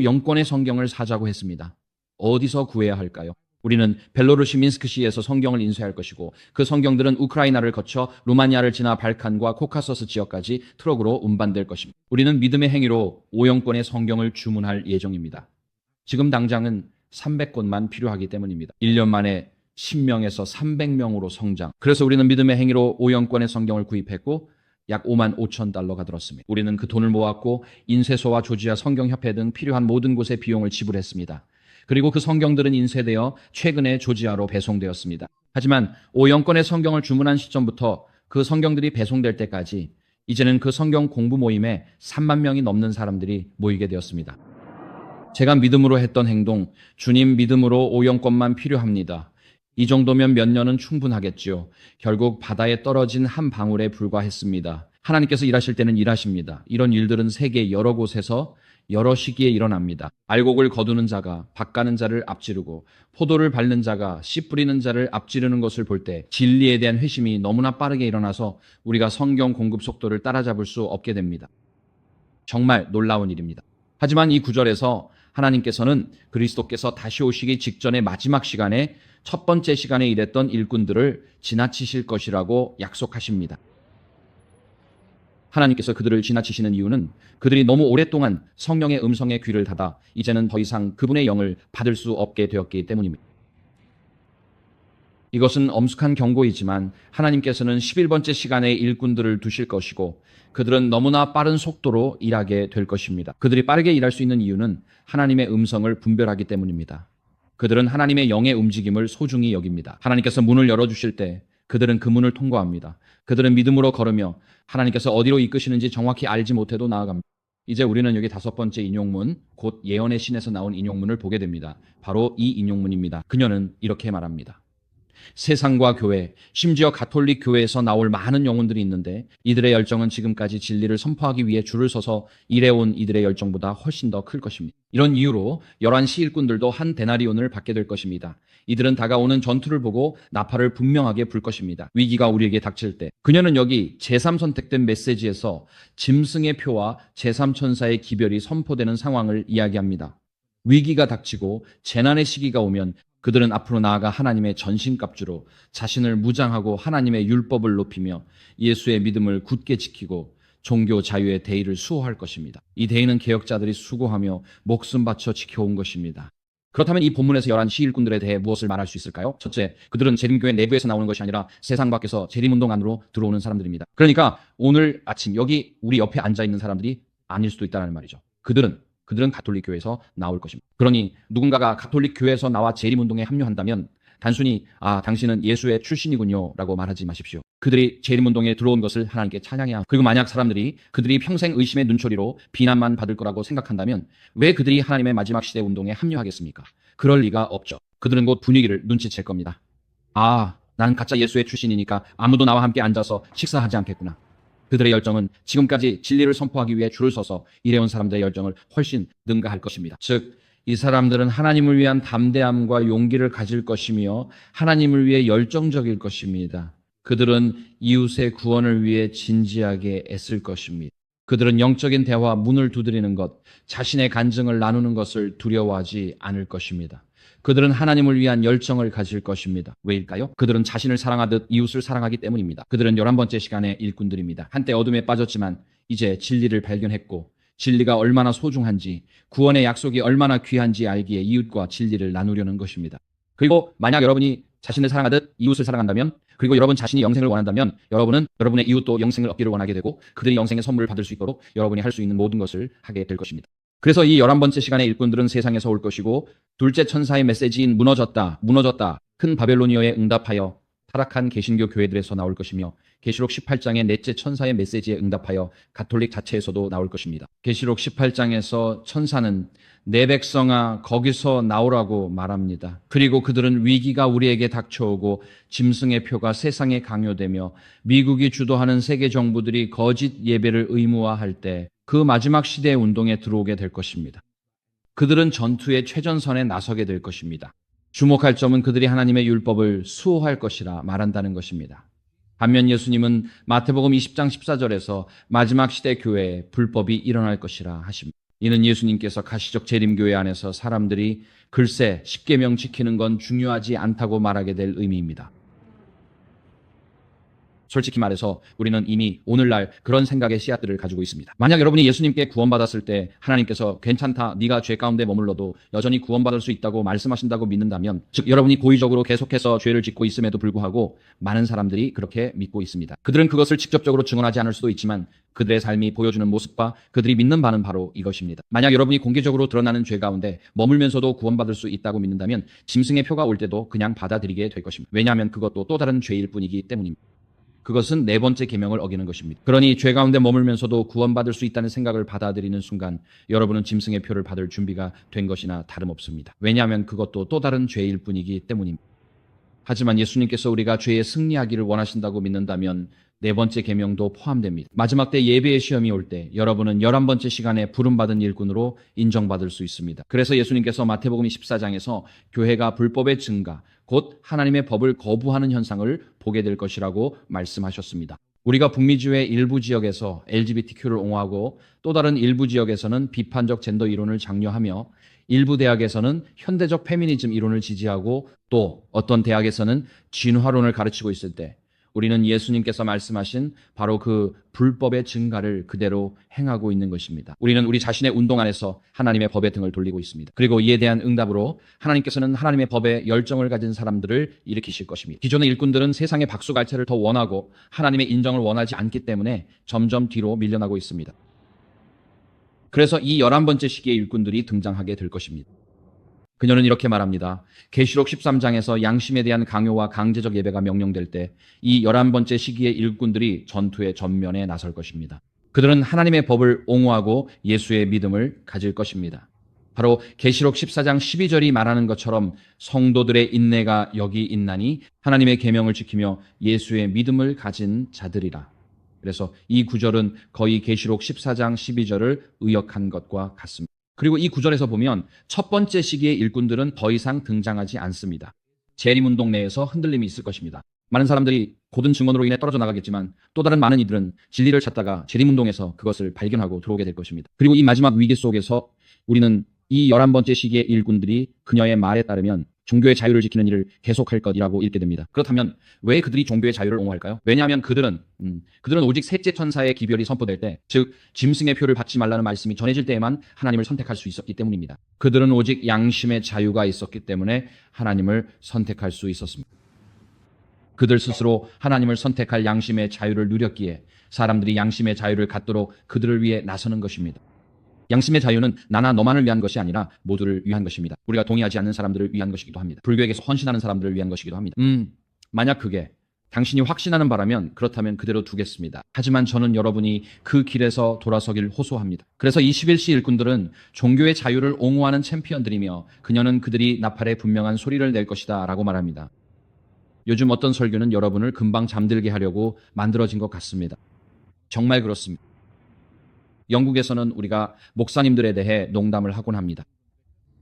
영권의 성경을 사자고 했습니다. 어디서 구해야 할까요? 우리는 벨로루시 민스크시에서 성경을 인쇄할 것이고 그 성경들은 우크라이나를 거쳐 루마니아를 지나 발칸과 코카서스 지역까지 트럭으로 운반될 것입니다. 우리는 믿음의 행위로 5영권의 성경을 주문할 예정입니다. 지금 당장은 300권만 필요하기 때문입니다. 1년 만에 10명에서 300명으로 성장. 그래서 우리는 믿음의 행위로 5영권의 성경을 구입했고 약 5만 5천 달러가 들었습니다. 우리는 그 돈을 모았고 인쇄소와 조지아 성경협회 등 필요한 모든 곳에 비용을 지불했습니다. 그리고 그 성경들은 인쇄되어 최근에 조지아로 배송되었습니다. 하지만 5영권의 성경을 주문한 시점부터 그 성경들이 배송될 때까지 이제는 그 성경 공부 모임에 3만 명이 넘는 사람들이 모이게 되었습니다. 제가 믿음으로 했던 행동, 주님 믿음으로 5영권만 필요합니다. 이 정도면 몇 년은 충분하겠지요. 결국 바다에 떨어진 한 방울에 불과했습니다. 하나님께서 일하실 때는 일하십니다. 이런 일들은 세계 여러 곳에서 여러 시기에 일어납니다. 알곡을 거두는 자가 밭 가는 자를 앞지르고 포도를 밟는 자가 씨 뿌리는 자를 앞지르는 것을 볼 때 진리에 대한 회심이 너무나 빠르게 일어나서 우리가 성경 공급 속도를 따라잡을 수 없게 됩니다. 정말 놀라운 일입니다. 하지만 이 구절에서 하나님께서는 그리스도께서 다시 오시기 직전의 마지막 시간에 첫 번째 시간에 일했던 일꾼들을 지나치실 것이라고 약속하십니다. 하나님께서 그들을 지나치시는 이유는 그들이 너무 오랫동안 성령의 음성에 귀를 닫아 이제는 더 이상 그분의 영을 받을 수 없게 되었기 때문입니다. 이것은 엄숙한 경고이지만 하나님께서는 11번째 시간에 일꾼들을 두실 것이고 그들은 너무나 빠른 속도로 일하게 될 것입니다. 그들이 빠르게 일할 수 있는 이유는 하나님의 음성을 분별하기 때문입니다. 그들은 하나님의 영의 움직임을 소중히 여깁니다. 하나님께서 문을 열어주실 때 그들은 그 문을 통과합니다. 그들은 믿음으로 걸으며 하나님께서 어디로 이끄시는지 정확히 알지 못해도 나아갑니다. 이제 우리는 여기 5번째 인용문, 곧 예언의 신에서 나온 인용문을 보게 됩니다. 바로 이 인용문입니다. 그녀는 이렇게 말합니다. 세상과 교회, 심지어 가톨릭 교회에서 나올 많은 영혼들이 있는데 이들의 열정은 지금까지 진리를 선포하기 위해 줄을 서서 일해온 이들의 열정보다 훨씬 더 클 것입니다. 이런 이유로 11시 일꾼들도 한 데나리온을 받게 될 것입니다. 이들은 다가오는 전투를 보고 나팔을 분명하게 불 것입니다. 위기가 우리에게 닥칠 때. 그녀는 여기 제3선택된 메시지에서 짐승의 표와 제3천사의 기별이 선포되는 상황을 이야기합니다. 위기가 닥치고 재난의 시기가 오면 그들은 앞으로 나아가 하나님의 전신갑주로 자신을 무장하고 하나님의 율법을 높이며 예수의 믿음을 굳게 지키고 종교 자유의 대의를 수호할 것입니다. 이 대의는 개혁자들이 수고하며 목숨 바쳐 지켜온 것입니다. 그렇다면 이 본문에서 11시 일꾼들에 대해 무엇을 말할 수 있을까요? 첫째, 그들은 재림교회 내부에서 나오는 것이 아니라 세상 밖에서 재림운동 안으로 들어오는 사람들입니다. 그러니까 오늘 아침 여기 우리 옆에 앉아있는 사람들이 아닐 수도 있다는 말이죠. 그들은 가톨릭 교회에서 나올 것입니다. 그러니 누군가가 가톨릭 교회에서 나와 재림운동에 합류한다면 단순히 당신은 예수의 출신이군요 라고 말하지 마십시오. 그들이 재림운동에 들어온 것을 하나님께 찬양해야 합니다. 그리고 만약 사람들이 그들이 평생 의심의 눈초리로 비난만 받을 거라고 생각한다면 왜 그들이 하나님의 마지막 시대 운동에 합류하겠습니까? 그럴 리가 없죠. 그들은 곧 분위기를 눈치챌 겁니다. 나는 가짜 예수의 출신이니까 아무도 나와 함께 앉아서 식사하지 않겠구나. 그들의 열정은 지금까지 진리를 선포하기 위해 줄을 서서 일해온 사람들의 열정을 훨씬 능가할 것입니다. 즉, 이 사람들은 하나님을 위한 담대함과 용기를 가질 것이며 하나님을 위해 열정적일 것입니다. 그들은 이웃의 구원을 위해 진지하게 애쓸 것입니다. 그들은 영적인 대화 문을 두드리는 것, 자신의 간증을 나누는 것을 두려워하지 않을 것입니다. 그들은 하나님을 위한 열정을 가질 것입니다. 왜일까요? 그들은 자신을 사랑하듯 이웃을 사랑하기 때문입니다. 그들은 11번째 시간의 일꾼들입니다. 한때 어둠에 빠졌지만 이제 진리를 발견했고 진리가 얼마나 소중한지, 구원의 약속이 얼마나 귀한지 알기에 이웃과 진리를 나누려는 것입니다. 그리고 만약 여러분이 자신을 사랑하듯 이웃을 사랑한다면, 그리고 여러분 자신이 영생을 원한다면 여러분은 여러분의 이웃도 영생을 얻기를 원하게 되고 그들이 영생의 선물을 받을 수 있도록 여러분이 할 수 있는 모든 것을 하게 될 것입니다. 그래서 이 11번째 시간의 일꾼들은 세상에서 올 것이고 둘째 천사의 메시지인 무너졌다, 무너졌다, 큰 바벨로니아에 응답하여 타락한 개신교 교회들에서 나올 것이며 계시록 18장의 넷째 천사의 메시지에 응답하여 가톨릭 자체에서도 나올 것입니다. 계시록 18장에서 천사는 내 백성아 거기서 나오라고 말합니다. 그리고 그들은 위기가 우리에게 닥쳐오고 짐승의 표가 세상에 강요되며 미국이 주도하는 세계 정부들이 거짓 예배를 의무화할 때 그 마지막 시대의 운동에 들어오게 될 것입니다. 그들은 전투의 최전선에 나서게 될 것입니다. 주목할 점은 그들이 하나님의 율법을 수호할 것이라 말한다는 것입니다. 반면 예수님은 마태복음 20장 14절에서 마지막 시대 교회에 불법이 일어날 것이라 하십니다. 이는 예수님께서 가시적 재림교회 안에서 사람들이 글쎄 십계명 지키는 건 중요하지 않다고 말하게 될 의미입니다. 솔직히 말해서 우리는 이미 오늘날 그런 생각의 씨앗들을 가지고 있습니다. 만약 여러분이 예수님께 구원받았을 때 하나님께서 괜찮다, 네가 죄 가운데 머물러도 여전히 구원받을 수 있다고 말씀하신다고 믿는다면, 즉 여러분이 고의적으로 계속해서 죄를 짓고 있음에도 불구하고 많은 사람들이 그렇게 믿고 있습니다. 그들은 그것을 직접적으로 증언하지 않을 수도 있지만 그들의 삶이 보여주는 모습과 그들이 믿는 바는 바로 이것입니다. 만약 여러분이 공개적으로 드러나는 죄 가운데 머물면서도 구원받을 수 있다고 믿는다면 짐승의 표가 올 때도 그냥 받아들이게 될 것입니다. 왜냐하면 그것도 또 다른 죄일 뿐이기 때문입니다. 그것은 네 번째 계명을 어기는 것입니다. 그러니 죄 가운데 머물면서도 구원받을 수 있다는 생각을 받아들이는 순간 여러분은 짐승의 표를 받을 준비가 된 것이나 다름없습니다. 왜냐하면 그것도 또 다른 죄일 뿐이기 때문입니다. 하지만 예수님께서 우리가 죄에 승리하기를 원하신다고 믿는다면 네 번째 계명도 포함됩니다. 마지막 때 예배의 시험이 올 때 여러분은 11번째 시간에 부름받은 일꾼으로 인정받을 수 있습니다. 그래서 예수님께서 마태복음 14장에서 교회가 불법의 증가, 곧 하나님의 법을 거부하는 현상을 보게 될 것이라고 말씀하셨습니다. 우리가 북미주의 일부 지역에서 LGBTQ를 옹호하고 또 다른 일부 지역에서는 비판적 젠더 이론을 장려하며 일부 대학에서는 현대적 페미니즘 이론을 지지하고 또 어떤 대학에서는 진화론을 가르치고 있을 때 우리는 예수님께서 말씀하신 바로 그 불법의 증가를 그대로 행하고 있는 것입니다. 우리는 우리 자신의 운동 안에서 하나님의 법에 등을 돌리고 있습니다. 그리고 이에 대한 응답으로 하나님께서는 하나님의 법에 열정을 가진 사람들을 일으키실 것입니다. 기존의 일꾼들은 세상의 박수갈채를 더 원하고 하나님의 인정을 원하지 않기 때문에 점점 뒤로 밀려나고 있습니다. 그래서 이 11번째 시기의 일꾼들이 등장하게 될 것입니다. 그녀는 이렇게 말합니다. 계시록 13장에서 양심에 대한 강요와 강제적 예배가 명령될 때 이 11번째 시기의 일꾼들이 전투의 전면에 나설 것입니다. 그들은 하나님의 법을 옹호하고 예수의 믿음을 가질 것입니다. 바로 계시록 14장 12절이 말하는 것처럼 성도들의 인내가 여기 있나니 하나님의 계명을 지키며 예수의 믿음을 가진 자들이라. 그래서 이 구절은 거의 계시록 14장 12절을 의역한 것과 같습니다. 그리고 이 구절에서 보면 첫 번째 시기의 일꾼들은 더 이상 등장하지 않습니다. 재림운동 내에서 흔들림이 있을 것입니다. 많은 사람들이 고든 증언으로 인해 떨어져 나가겠지만 또 다른 많은 이들은 진리를 찾다가 재림운동에서 그것을 발견하고 들어오게 될 것입니다. 그리고 이 마지막 위기 속에서 우리는 이 11번째 시기의 일꾼들이 그녀의 말에 따르면 종교의 자유를 지키는 일을 계속할 것이라고 읽게 됩니다. 그렇다면 왜 그들이 종교의 자유를 옹호할까요? 왜냐하면 그들은 오직 셋째 천사의 기별이 선포될 때, 즉 짐승의 표를 받지 말라는 말씀이 전해질 때에만 하나님을 선택할 수 있었기 때문입니다. 그들은 오직 양심의 자유가 있었기 때문에 하나님을 선택할 수 있었습니다. 그들 스스로 하나님을 선택할 양심의 자유를 누렸기에 사람들이 양심의 자유를 갖도록 그들을 위해 나서는 것입니다. 양심의 자유는 나나 너만을 위한 것이 아니라 모두를 위한 것입니다. 우리가 동의하지 않는 사람들을 위한 것이기도 합니다. 불교에게서 헌신하는 사람들을 위한 것이기도 합니다. 만약 그게 당신이 확신하는 바라면 그렇다면 그대로 두겠습니다. 하지만 저는 여러분이 그 길에서 돌아서길 호소합니다. 그래서 21시 일꾼들은 종교의 자유를 옹호하는 챔피언들이며 그녀는 그들이 나팔에 분명한 소리를 낼 것이다 라고 말합니다. 요즘 어떤 설교는 여러분을 금방 잠들게 하려고 만들어진 것 같습니다. 정말 그렇습니다. 영국에서는 우리가 목사님들에 대해 농담을 하곤 합니다.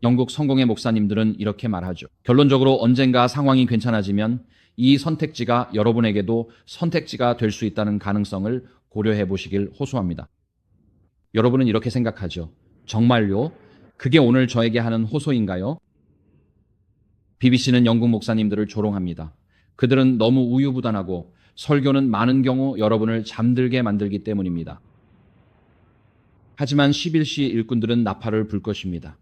영국 성공의 목사님들은 이렇게 말하죠. 결론적으로 언젠가 상황이 괜찮아지면 이 선택지가 여러분에게도 선택지가 될 수 있다는 가능성을 고려해 보시길 호소합니다. 여러분은 이렇게 생각하죠. 정말요? 그게 오늘 저에게 하는 호소인가요? BBC는 영국 목사님들을 조롱합니다. 그들은 너무 우유부단하고 설교는 많은 경우 여러분을 잠들게 만들기 때문입니다. 하지만 11시 일꾼들은 나팔을 불 것입니다.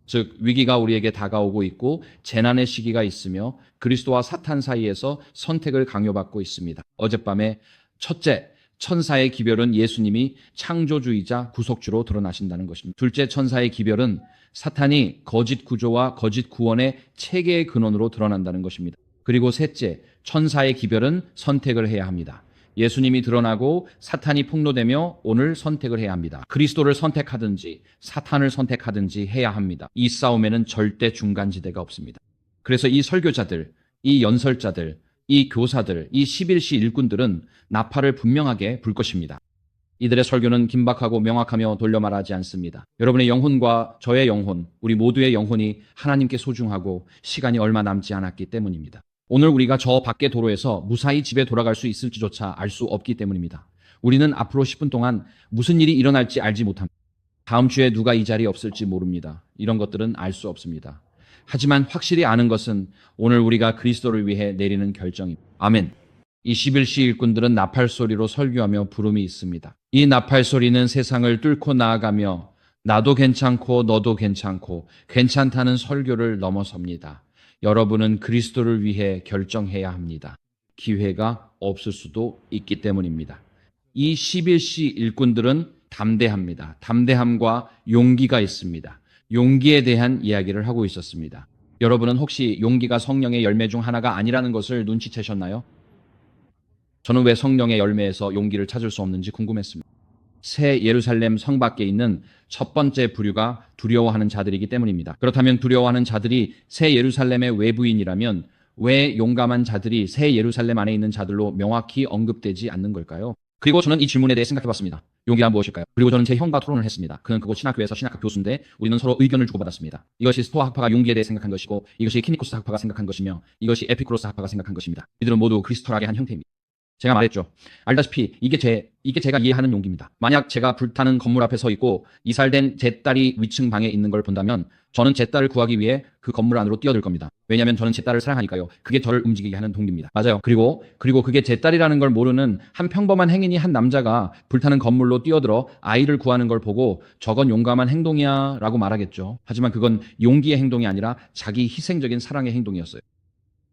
즉 위기가 우리에게 다가오고 있고 재난의 시기가 있으며 그리스도와 사탄 사이에서 선택을 강요받고 있습니다. 어젯밤에 첫째, 천사의 기별은 예수님이 창조주이자 구속주로 드러나신다는 것입니다. 둘째, 천사의 기별은 사탄이 거짓 구조와 거짓 구원의 체계의 근원으로 드러난다는 것입니다. 그리고 셋째, 천사의 기별은 선택을 해야 합니다. 예수님이 드러나고 사탄이 폭로되며 오늘 선택을 해야 합니다. 그리스도를 선택하든지 사탄을 선택하든지 해야 합니다. 이 싸움에는 절대 중간지대가 없습니다. 그래서 이 설교자들, 이 연설자들, 이 교사들, 이 11시 일꾼들은 나팔을 분명하게 불 것입니다. 이들의 설교는 긴박하고 명확하며 돌려 말하지 않습니다. 여러분의 영혼과 저의 영혼, 우리 모두의 영혼이 하나님께 소중하고 시간이 얼마 남지 않았기 때문입니다. 오늘 우리가 저 밖의 도로에서 무사히 집에 돌아갈 수 있을지조차 알 수 없기 때문입니다. 우리는 앞으로 10분 동안 무슨 일이 일어날지 알지 못합니다. 다음 주에 누가 이 자리에 없을지 모릅니다. 이런 것들은 알 수 없습니다. 하지만 확실히 아는 것은 오늘 우리가 그리스도를 위해 내리는 결정입니다. 아멘. 이 11시 일꾼들은 나팔 소리로 설교하며 부름이 있습니다. 이 나팔 소리는 세상을 뚫고 나아가며 나도 괜찮고 너도 괜찮고 괜찮다는 설교를 넘어섭니다. 여러분은 그리스도를 위해 결정해야 합니다. 기회가 없을 수도 있기 때문입니다. 이 11시 일꾼들은 담대합니다. 담대함과 용기가 있습니다. 용기에 대한 이야기를 하고 있었습니다. 여러분은 혹시 용기가 성령의 열매 중 하나가 아니라는 것을 눈치채셨나요? 저는 왜 성령의 열매에서 용기를 찾을 수 없는지 궁금했습니다. 새 예루살렘 성 밖에 있는 첫 번째 부류가 두려워하는 자들이기 때문입니다. 그렇다면 두려워하는 자들이 새 예루살렘의 외부인이라면 왜 용감한 자들이 새 예루살렘 안에 있는 자들로 명확히 언급되지 않는 걸까요? 그리고 저는 이 질문에 대해 생각해봤습니다. 용기란 무엇일까요? 그리고 저는 제 형과 토론을 했습니다. 그는 그곳 신학교에서 신학학 교수인데 우리는 서로 의견을 주고받았습니다. 이것이 스토아 학파가 용기에 대해 생각한 것이고 이것이 키니코스 학파가 생각한 것이며 이것이 에피쿠로스 학파가 생각한 것입니다. 이들은 모두 그리스토락의 한 형태입니다. 제가 말했죠. 알다시피 이게 제가 이해하는 용기입니다. 만약 제가 불타는 건물 앞에 서 있고 이살된 제 딸이 위층 방에 있는 걸 본다면 저는 제 딸을 구하기 위해 그 건물 안으로 뛰어들 겁니다. 왜냐하면 저는 제 딸을 사랑하니까요. 그게 저를 움직이게 하는 동기입니다. 맞아요. 그리고 그게 제 딸이라는 걸 모르는 한 평범한 행인이 한 남자가 불타는 건물로 뛰어들어 아이를 구하는 걸 보고 저건 용감한 행동이야 라고 말하겠죠. 하지만 그건 용기의 행동이 아니라 자기 희생적인 사랑의 행동이었어요.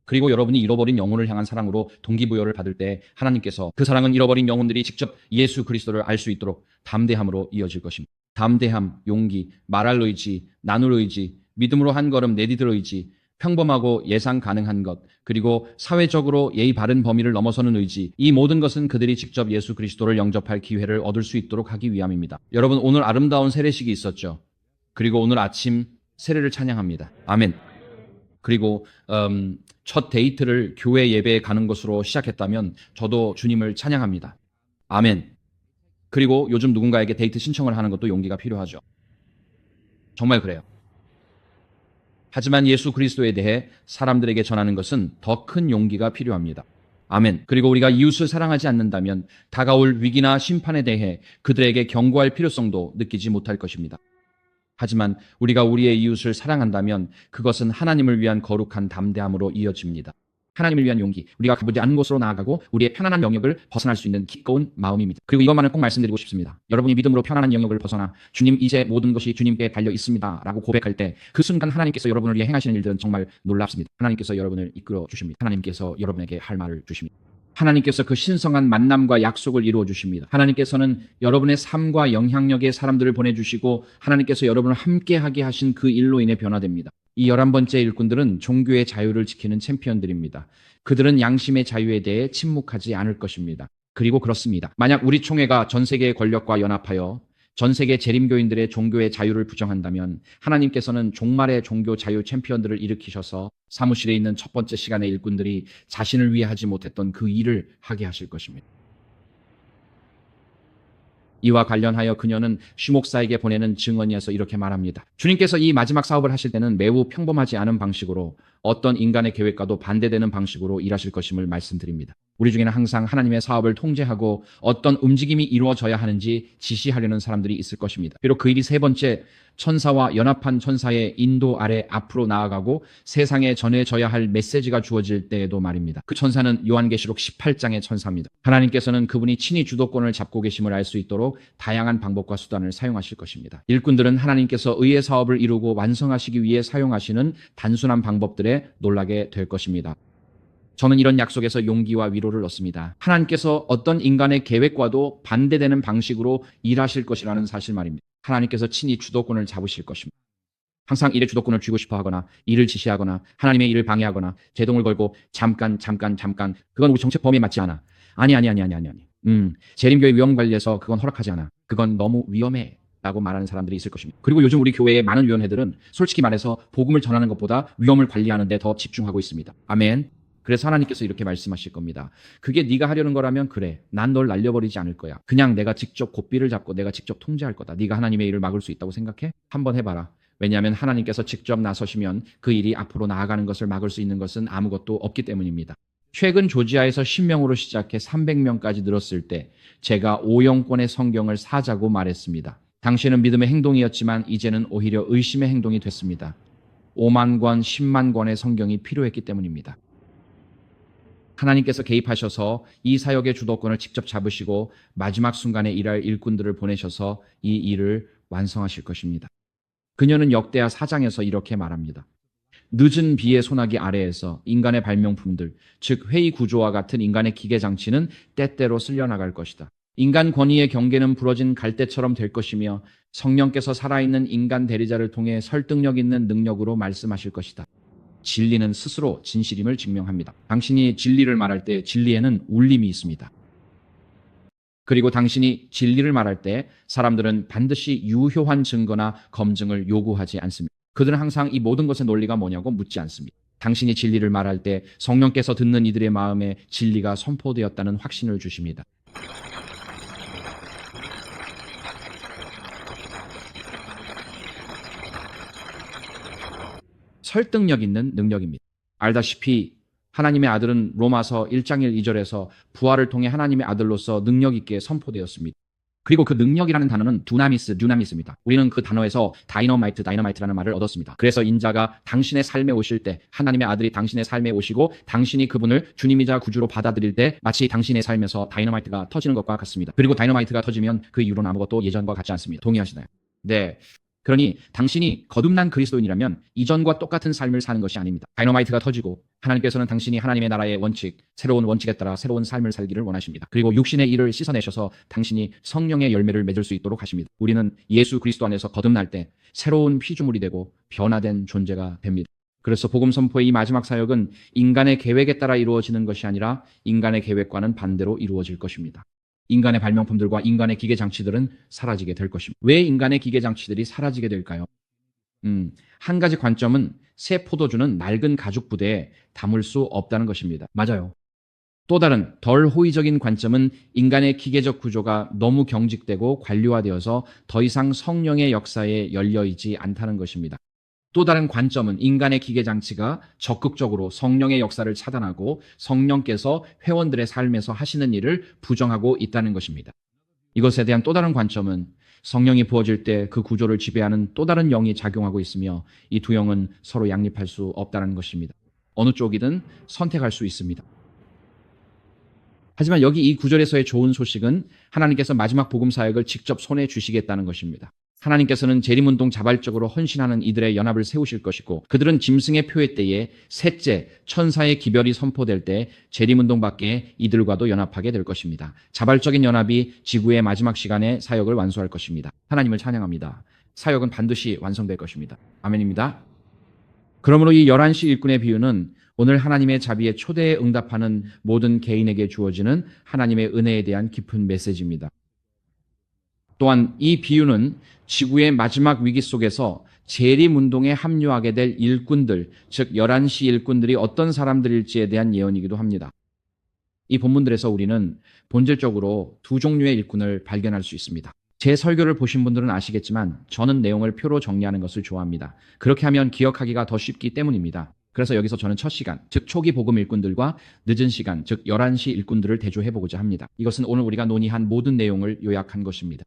그리고 여러분이 잃어버린 영혼을 향한 사랑으로 동기부여를 받을 때 하나님께서 그 사랑은 잃어버린 영혼들이 직접 예수 그리스도를 알 수 있도록 담대함으로 이어질 것입니다. 담대함, 용기, 말할 의지, 나눌 의지, 믿음으로 한 걸음 내디딜 의지, 평범하고 예상 가능한 것, 그리고 사회적으로 예의 바른 범위를 넘어서는 의지, 이 모든 것은 그들이 직접 예수 그리스도를 영접할 기회를 얻을 수 있도록 하기 위함입니다. 여러분, 오늘 아름다운 세례식이 있었죠. 그리고 오늘 아침 세례를 찬양합니다. 아멘. 그리고 첫 데이트를 교회 예배에 가는 것으로 시작했다면 저도 주님을 찬양합니다. 아멘. 그리고 요즘 누군가에게 데이트 신청을 하는 것도 용기가 필요하죠. 정말 그래요. 하지만 예수 그리스도에 대해 사람들에게 전하는 것은 더 큰 용기가 필요합니다. 아멘. 그리고 우리가 이웃을 사랑하지 않는다면 다가올 위기나 심판에 대해 그들에게 경고할 필요성도 느끼지 못할 것입니다. 하지만 우리가 우리의 이웃을 사랑한다면 그것은 하나님을 위한 거룩한 담대함으로 이어집니다. 하나님을 위한 용기, 우리가 가보지 않은 곳으로 나아가고 우리의 편안한 영역을 벗어날 수 있는 기꺼운 마음입니다. 그리고 이것만은 꼭 말씀드리고 싶습니다. 여러분이 믿음으로 편안한 영역을 벗어나 주님 이제 모든 것이 주님께 달려 있습니다 라고 고백할 때 그 순간 하나님께서 여러분을 위해 행하시는 일들은 정말 놀랍습니다. 하나님께서 여러분을 이끌어 주십니다. 하나님께서 여러분에게 할 말을 주십니다. 하나님께서 그 신성한 만남과 약속을 이루어 주십니다. 하나님께서는 여러분의 삶과 영향력의 사람들을 보내주시고 하나님께서 여러분을 함께하게 하신 그 일로 인해 변화됩니다. 이 11번째 일꾼들은 종교의 자유를 지키는 챔피언들입니다. 그들은 양심의 자유에 대해 침묵하지 않을 것입니다. 그리고 그렇습니다. 만약 우리 총회가 전 세계의 권력과 연합하여 전 세계 재림교인들의 종교의 자유를 부정한다면 하나님께서는 종말의 종교 자유 챔피언들을 일으키셔서 사무실에 있는 첫 번째 시간의 일꾼들이 자신을 위해 하지 못했던 그 일을 하게 하실 것입니다. 이와 관련하여 그녀는 쉬목사에게 보내는 증언이어서 이렇게 말합니다. 주님께서 이 마지막 사업을 하실 때는 매우 평범하지 않은 방식으로 어떤 인간의 계획과도 반대되는 방식으로 일하실 것임을 말씀드립니다. 우리 중에는 항상 하나님의 사업을 통제하고 어떤 움직임이 이루어져야 하는지 지시하려는 사람들이 있을 것입니다. 비록 그 일이 세 번째, 천사와 연합한 천사의 인도 아래 앞으로 나아가고 세상에 전해져야 할 메시지가 주어질 때에도 말입니다. 그 천사는 요한계시록 18장의 천사입니다. 하나님께서는 그분이 친히 주도권을 잡고 계심을 알 수 있도록 다양한 방법과 수단을 사용하실 것입니다. 일꾼들은 하나님께서 의의 사업을 이루고 완성하시기 위해 사용하시는 단순한 방법들에 놀라게 될 것입니다. 저는 이런 약속에서 용기와 위로를 얻습니다. 하나님께서 어떤 인간의 계획과도 반대되는 방식으로 일하실 것이라는 사실 말입니다. 하나님께서 친히 주도권을 잡으실 것입니다. 항상 일의 주도권을 쥐고 싶어 하거나 일을 지시하거나 하나님의 일을 방해하거나 제동을 걸고 잠깐 그건 우리 정책 범위에 맞지 않아. 아니. 재림교회 위원관리에서 그건 허락하지 않아. 그건 너무 위험해. 라고 말하는 사람들이 있을 것입니다. 그리고 요즘 우리 교회의 많은 위원회들은 솔직히 말해서 복음을 전하는 것보다 위험을 관리하는 데 더 집중하고 있습니다. 아멘. 그래서 하나님께서 이렇게 말씀하실 겁니다. 그게 네가 하려는 거라면 그래. 난 널 날려버리지 않을 거야. 그냥 내가 직접 고삐를 잡고 내가 직접 통제할 거다. 네가 하나님의 일을 막을 수 있다고 생각해? 한번 해봐라. 왜냐하면 하나님께서 직접 나서시면 그 일이 앞으로 나아가는 것을 막을 수 있는 것은 아무것도 없기 때문입니다. 최근 조지아에서 10명으로 시작해 300명까지 늘었을 때 제가 5영권의 성경을 사자고 말했습니다. 당시에는 믿음의 행동이었지만 이제는 오히려 의심의 행동이 됐습니다. 5만 권, 10만 권의 성경이 필요했기 때문입니다. 하나님께서 개입하셔서 이 사역의 주도권을 직접 잡으시고 마지막 순간에 일할 일꾼들을 보내셔서 이 일을 완성하실 것입니다. 그녀는 역대하 4장에서 이렇게 말합니다. 늦은 비의 소나기 아래에서 인간의 발명품들, 즉 회의 구조와 같은 인간의 기계 장치는 때때로 쓸려나갈 것이다. 인간 권위의 경계는 부러진 갈대처럼 될 것이며 성령께서 살아있는 인간 대리자를 통해 설득력 있는 능력으로 말씀하실 것이다. 진리는 스스로 진실임을 증명합니다. 당신이 진리를 말할 때 진리에는 울림이 있습니다. 그리고 당신이 진리를 말할 때 사람들은 반드시 유효한 증거나 검증을 요구하지 않습니다. 그들은 항상 이 모든 것의 논리가 뭐냐고 묻지 않습니다. 당신이 진리를 말할 때 성령께서 듣는 이들의 마음에 진리가 선포되었다는 확신을 주십니다. 설득력 있는 능력입니다. 알다시피 하나님의 아들은 로마서 1장 1, 2절에서 부활을 통해 하나님의 아들로서 능력 있게 선포되었습니다. 그리고 그 능력이라는 단어는 듀나미스입니다. 우리는 그 단어에서 다이너마이트라는 말을 얻었습니다. 그래서 인자가 당신의 삶에 오실 때 하나님의 아들이 당신의 삶에 오시고 당신이 그분을 주님이자 구주로 받아들일 때 마치 당신의 삶에서 다이너마이트가 터지는 것과 같습니다. 그리고 다이너마이트가 터지면 그 이후로는 아무것도 예전과 같지 않습니다. 동의하시나요? 네. 그러니 당신이 거듭난 그리스도인이라면 이전과 똑같은 삶을 사는 것이 아닙니다. 다이너마이트가 터지고 하나님께서는 당신이 하나님의 나라의 원칙, 새로운 원칙에 따라 새로운 삶을 살기를 원하십니다. 그리고 육신의 일을 씻어내셔서 당신이 성령의 열매를 맺을 수 있도록 하십니다. 우리는 예수 그리스도 안에서 거듭날 때 새로운 피조물이 되고 변화된 존재가 됩니다. 그래서 복음 선포의 이 마지막 사역은 인간의 계획에 따라 이루어지는 것이 아니라 인간의 계획과는 반대로 이루어질 것입니다. 인간의 발명품들과 인간의 기계장치들은 사라지게 될 것입니다. 왜 인간의 기계장치들이 사라지게 될까요? 한 가지 관점은 새 포도주는 낡은 가죽 부대에 담을 수 없다는 것입니다. 맞아요. 또 다른 덜 호의적인 관점은 인간의 기계적 구조가 너무 경직되고 관료화되어서 더 이상 성령의 역사에 열려있지 않다는 것입니다. 또 다른 관점은 인간의 기계장치가 적극적으로 성령의 역사를 차단하고 성령께서 회원들의 삶에서 하시는 일을 부정하고 있다는 것입니다. 이것에 대한 또 다른 관점은 성령이 부어질 때 그 구조를 지배하는 또 다른 영이 작용하고 있으며 이 두 영은 서로 양립할 수 없다는 것입니다. 어느 쪽이든 선택할 수 있습니다. 하지만 여기 이 구절에서의 좋은 소식은 하나님께서 마지막 복음 사역을 직접 손에 주시겠다는 것입니다. 하나님께서는 재림운동 자발적으로 헌신하는 이들의 연합을 세우실 것이고 그들은 짐승의 표의 때에 셋째 천사의 기별이 선포될 때 재림운동 밖에 이들과도 연합하게 될 것입니다. 자발적인 연합이 지구의 마지막 시간에 사역을 완수할 것입니다. 하나님을 찬양합니다. 사역은 반드시 완성될 것입니다. 아멘입니다. 그러므로 이 11시 일꾼의 비유는 오늘 하나님의 자비의 초대에 응답하는 모든 개인에게 주어지는 하나님의 은혜에 대한 깊은 메시지입니다. 또한 이 비유는 지구의 마지막 위기 속에서 재림운동에 합류하게 될 일꾼들, 즉 11시 일꾼들이 어떤 사람들일지에 대한 예언이기도 합니다. 이 본문들에서 우리는 본질적으로 두 종류의 일꾼을 발견할 수 있습니다. 제 설교를 보신 분들은 아시겠지만 저는 내용을 표로 정리하는 것을 좋아합니다. 그렇게 하면 기억하기가 더 쉽기 때문입니다. 그래서 여기서 저는 첫 시간, 즉 초기 복음 일꾼들과 늦은 시간, 즉 11시 일꾼들을 대조해보고자 합니다. 이것은 오늘 우리가 논의한 모든 내용을 요약한 것입니다.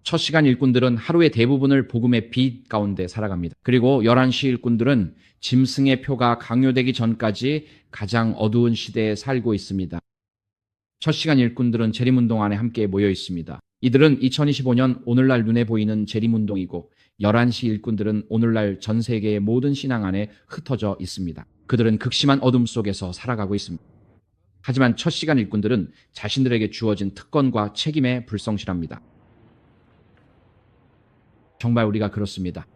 첫 시간 일꾼들은 하루의 대부분을 복음의 빛 가운데 살아갑니다. 그리고 11시 일꾼들은 짐승의 표가 강요되기 전까지 가장 어두운 시대에 살고 있습니다. 첫 시간 일꾼들은 재림운동 안에 함께 모여 있습니다. 이들은 2025년 오늘날 눈에 보이는 재림운동이고 11시 일꾼들은 오늘날 전 세계의 모든 신앙 안에 흩어져 있습니다. 그들은 극심한 어둠 속에서 살아가고 있습니다. 하지만 첫 시간 일꾼들은 자신들에게 주어진 특권과 책임에 불성실합니다. 정말 우리가 그렇습니다.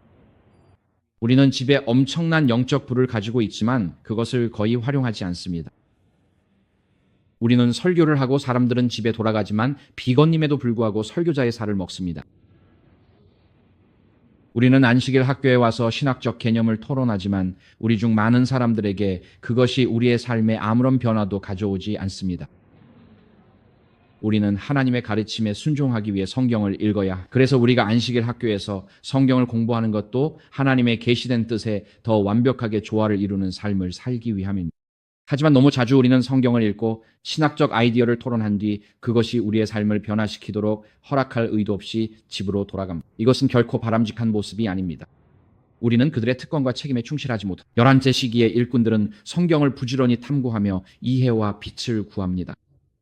우리는 집에 엄청난 영적 부를 가지고 있지만 그것을 거의 활용하지 않습니다. 우리는 설교를 하고 사람들은 집에 돌아가지만 비건님에도 불구하고 설교자의 살을 먹습니다. 우리는 안식일 학교에 와서 신학적 개념을 토론하지만 우리 중 많은 사람들에게 그것이 우리의 삶에 아무런 변화도 가져오지 않습니다. 우리는 하나님의 가르침에 순종하기 위해 성경을 읽어야, 그래서 우리가 안식일 학교에서 성경을 공부하는 것도 하나님의 계시된 뜻에 더 완벽하게 조화를 이루는 삶을 살기 위함입니다. 하지만 너무 자주 우리는 성경을 읽고 신학적 아이디어를 토론한 뒤 그것이 우리의 삶을 변화시키도록 허락할 의도 없이 집으로 돌아갑니다. 이것은 결코 바람직한 모습이 아닙니다. 우리는 그들의 특권과 책임에 충실하지 못합니다. 11째 시기의 일꾼들은 성경을 부지런히 탐구하며 이해와 빛을 구합니다.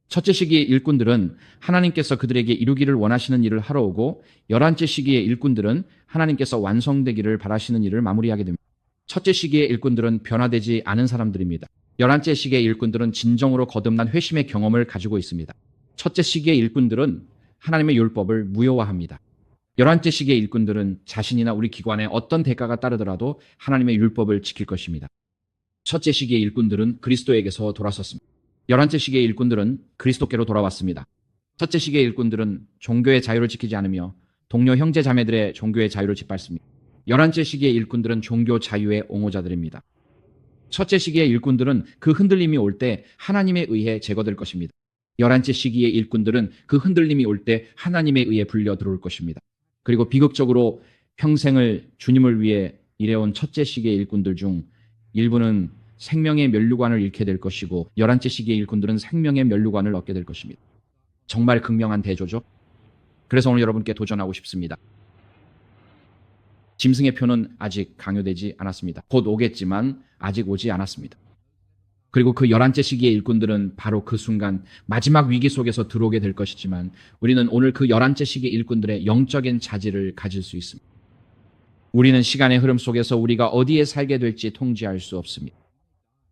첫째 시기의 일꾼들은 하나님께서 그들에게 이루기를 원하시는 일을 하러 오고 11째 시기의 일꾼들은 하나님께서 완성되기를 바라시는 일을 마무리하게 됩니다. 첫째 시기의 일꾼들은 변화되지 않은 사람들입니다. 11째 시기의 일꾼들은 진정으로 거듭난 회심의 경험을 가지고 있습니다. 첫째 시기의 일꾼들은 하나님의 율법을 무효화합니다. 11째 시기의 일꾼들은 자신이나 우리 기관에 어떤 대가가 따르더라도 하나님의 율법을 지킬 것입니다. 첫째 시기의 일꾼들은 그리스도에게서 돌아섰습니다. 11째 시기의 일꾼들은 그리스도께로 돌아왔습니다. 첫째 시기의 일꾼들은 종교의 자유를 지키지 않으며 동료 형제 자매들의 종교의 자유를 짓밟습니다. 11째 시기의 일꾼들은 종교 자유의 옹호자들입니다. 첫째 시기의 일꾼들은 그 흔들림이 올 때 하나님에 의해 제거될 것입니다. 11째 시기의 일꾼들은 그 흔들림이 올 때 하나님에 의해 불려 들어올 것입니다. 그리고 비극적으로 평생을 주님을 위해 일해온 첫째 시기의 일꾼들 중 일부는 생명의 면류관을 잃게 될 것이고 11째 시기의 일꾼들은 생명의 면류관을 얻게 될 것입니다. 정말 극명한 대조죠. 그래서 오늘 여러분께 도전하고 싶습니다. 짐승의 표는 아직 강요되지 않았습니다. 곧 오겠지만 아직 오지 않았습니다. 그리고 그 11째 시기의 일꾼들은 바로 그 순간 마지막 위기 속에서 들어오게 될 것이지만 우리는 오늘 그 11째 시기의 일꾼들의 영적인 자질을 가질 수 있습니다. 우리는 시간의 흐름 속에서 우리가 어디에 살게 될지 통제할 수 없습니다.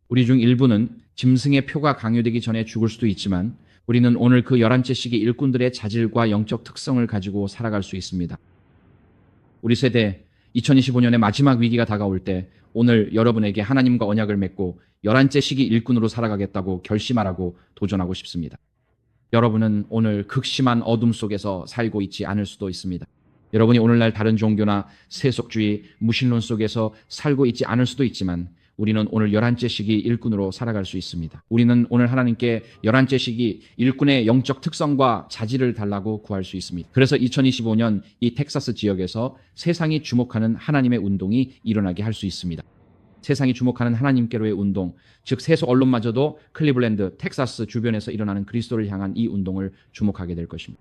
우리 중 일부는 짐승의 표가 강요되기 전에 죽을 수도 있지만 우리는 오늘 그 11째 시기 일꾼들의 자질과 영적 특성을 가지고 살아갈 수 있습니다. 우리 세대 2025년의 마지막 위기가 다가올 때 오늘 여러분에게 하나님과 언약을 맺고 11째 시기 일꾼으로 살아가겠다고 결심하라고 도전하고 싶습니다. 여러분은 오늘 극심한 어둠 속에서 살고 있지 않을 수도 있습니다. 여러분이 오늘날 다른 종교나 세속주의, 무신론 속에서 살고 있지 않을 수도 있지만 우리는 오늘 11째 시기 일꾼으로 살아갈 수 있습니다. 우리는 오늘 하나님께 11째 시기 일꾼의 영적 특성과 자질을 달라고 구할 수 있습니다. 그래서 2025년 이 텍사스 지역에서 세상이 주목하는 하나님의 운동이 일어나게 할 수 있습니다. 세상이 주목하는 하나님께로의 운동, 즉 세속 언론마저도 클리블랜드, 텍사스 주변에서 일어나는 그리스도를 향한 이 운동을 주목하게 될 것입니다.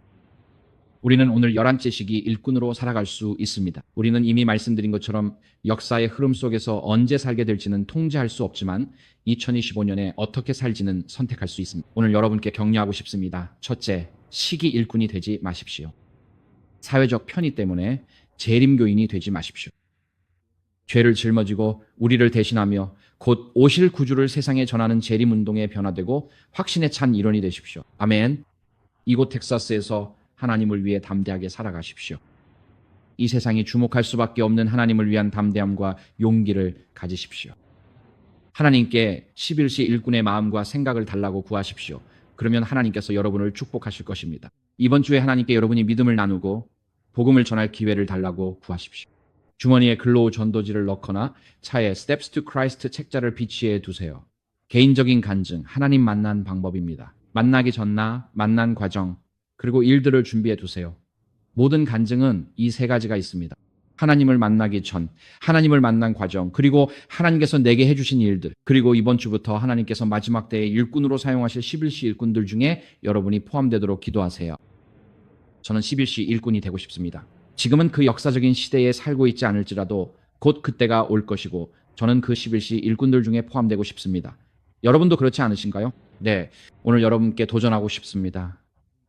우리는 오늘 11째 시기 일꾼으로 살아갈 수 있습니다. 우리는 이미 말씀드린 것처럼 역사의 흐름 속에서 언제 살게 될지는 통제할 수 없지만 2025년에 어떻게 살지는 선택할 수 있습니다. 오늘 여러분께 격려하고 싶습니다. 첫째, 시기 일꾼이 되지 마십시오. 사회적 편의 때문에 재림교인이 되지 마십시오. 죄를 짊어지고 우리를 대신하며 곧 오실 구주를 세상에 전하는 재림운동에 변화되고 확신에 찬 일원이 되십시오. 아멘. 이곳 텍사스에서 하나님을 위해 담대하게 살아가십시오. 이 세상이 주목할 수밖에 없는 하나님을 위한 담대함과 용기를 가지십시오. 하나님께 11시 일꾼의 마음과 생각을 달라고 구하십시오. 그러면 하나님께서 여러분을 축복하실 것입니다. 이번 주에 하나님께 여러분이 믿음을 나누고 복음을 전할 기회를 달라고 구하십시오. 주머니에 글로우 전도지를 넣거나 차에 Steps to Christ 책자를 비치해 두세요. 개인적인 간증, 하나님 만난 방법입니다. 만나기 전나, 만난 과정, 그리고 일들을 준비해 두세요. 모든 간증은 이 세 가지가 있습니다. 하나님을 만나기 전, 하나님을 만난 과정, 그리고 하나님께서 내게 해주신 일들, 그리고 이번 주부터 하나님께서 마지막 때에 일꾼으로 사용하실 11시 일꾼들 중에 여러분이 포함되도록 기도하세요. 저는 11시 일꾼이 되고 싶습니다. 지금은 그 역사적인 시대에 살고 있지 않을지라도 곧 그때가 올 것이고 저는 그 11시 일꾼들 중에 포함되고 싶습니다. 여러분도 그렇지 않으신가요? 네, 오늘 여러분께 도전하고 싶습니다.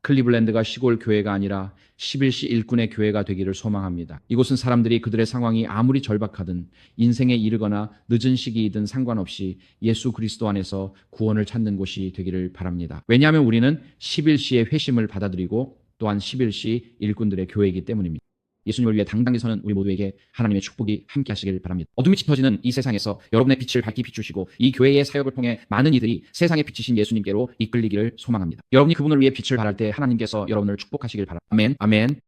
클리블랜드가 시골 교회가 아니라 11시 일꾼의 교회가 되기를 소망합니다. 이곳은 사람들이 그들의 상황이 아무리 절박하든 인생에 이르거나 늦은 시기이든 상관없이 예수 그리스도 안에서 구원을 찾는 곳이 되기를 바랍니다. 왜냐하면 우리는 11시의 회심을 받아들이고 또한 11시 일꾼들의 교회이기 때문입니다. 예수님을 위해 당당히 서는 우리 모두에게 하나님의 축복이 함께 하시길 바랍니다. 어둠이 짙어지는 이 세상에서 여러분의 빛을 밝히 비추시고 이 교회의 사역을 통해 많은 이들이 세상의 빛이신 예수님께로 이끌리기를 소망합니다. 여러분이 그분을 위해 빛을 발할 때 하나님께서 여러분을 축복하시길 바랍니다. 아멘. 아멘.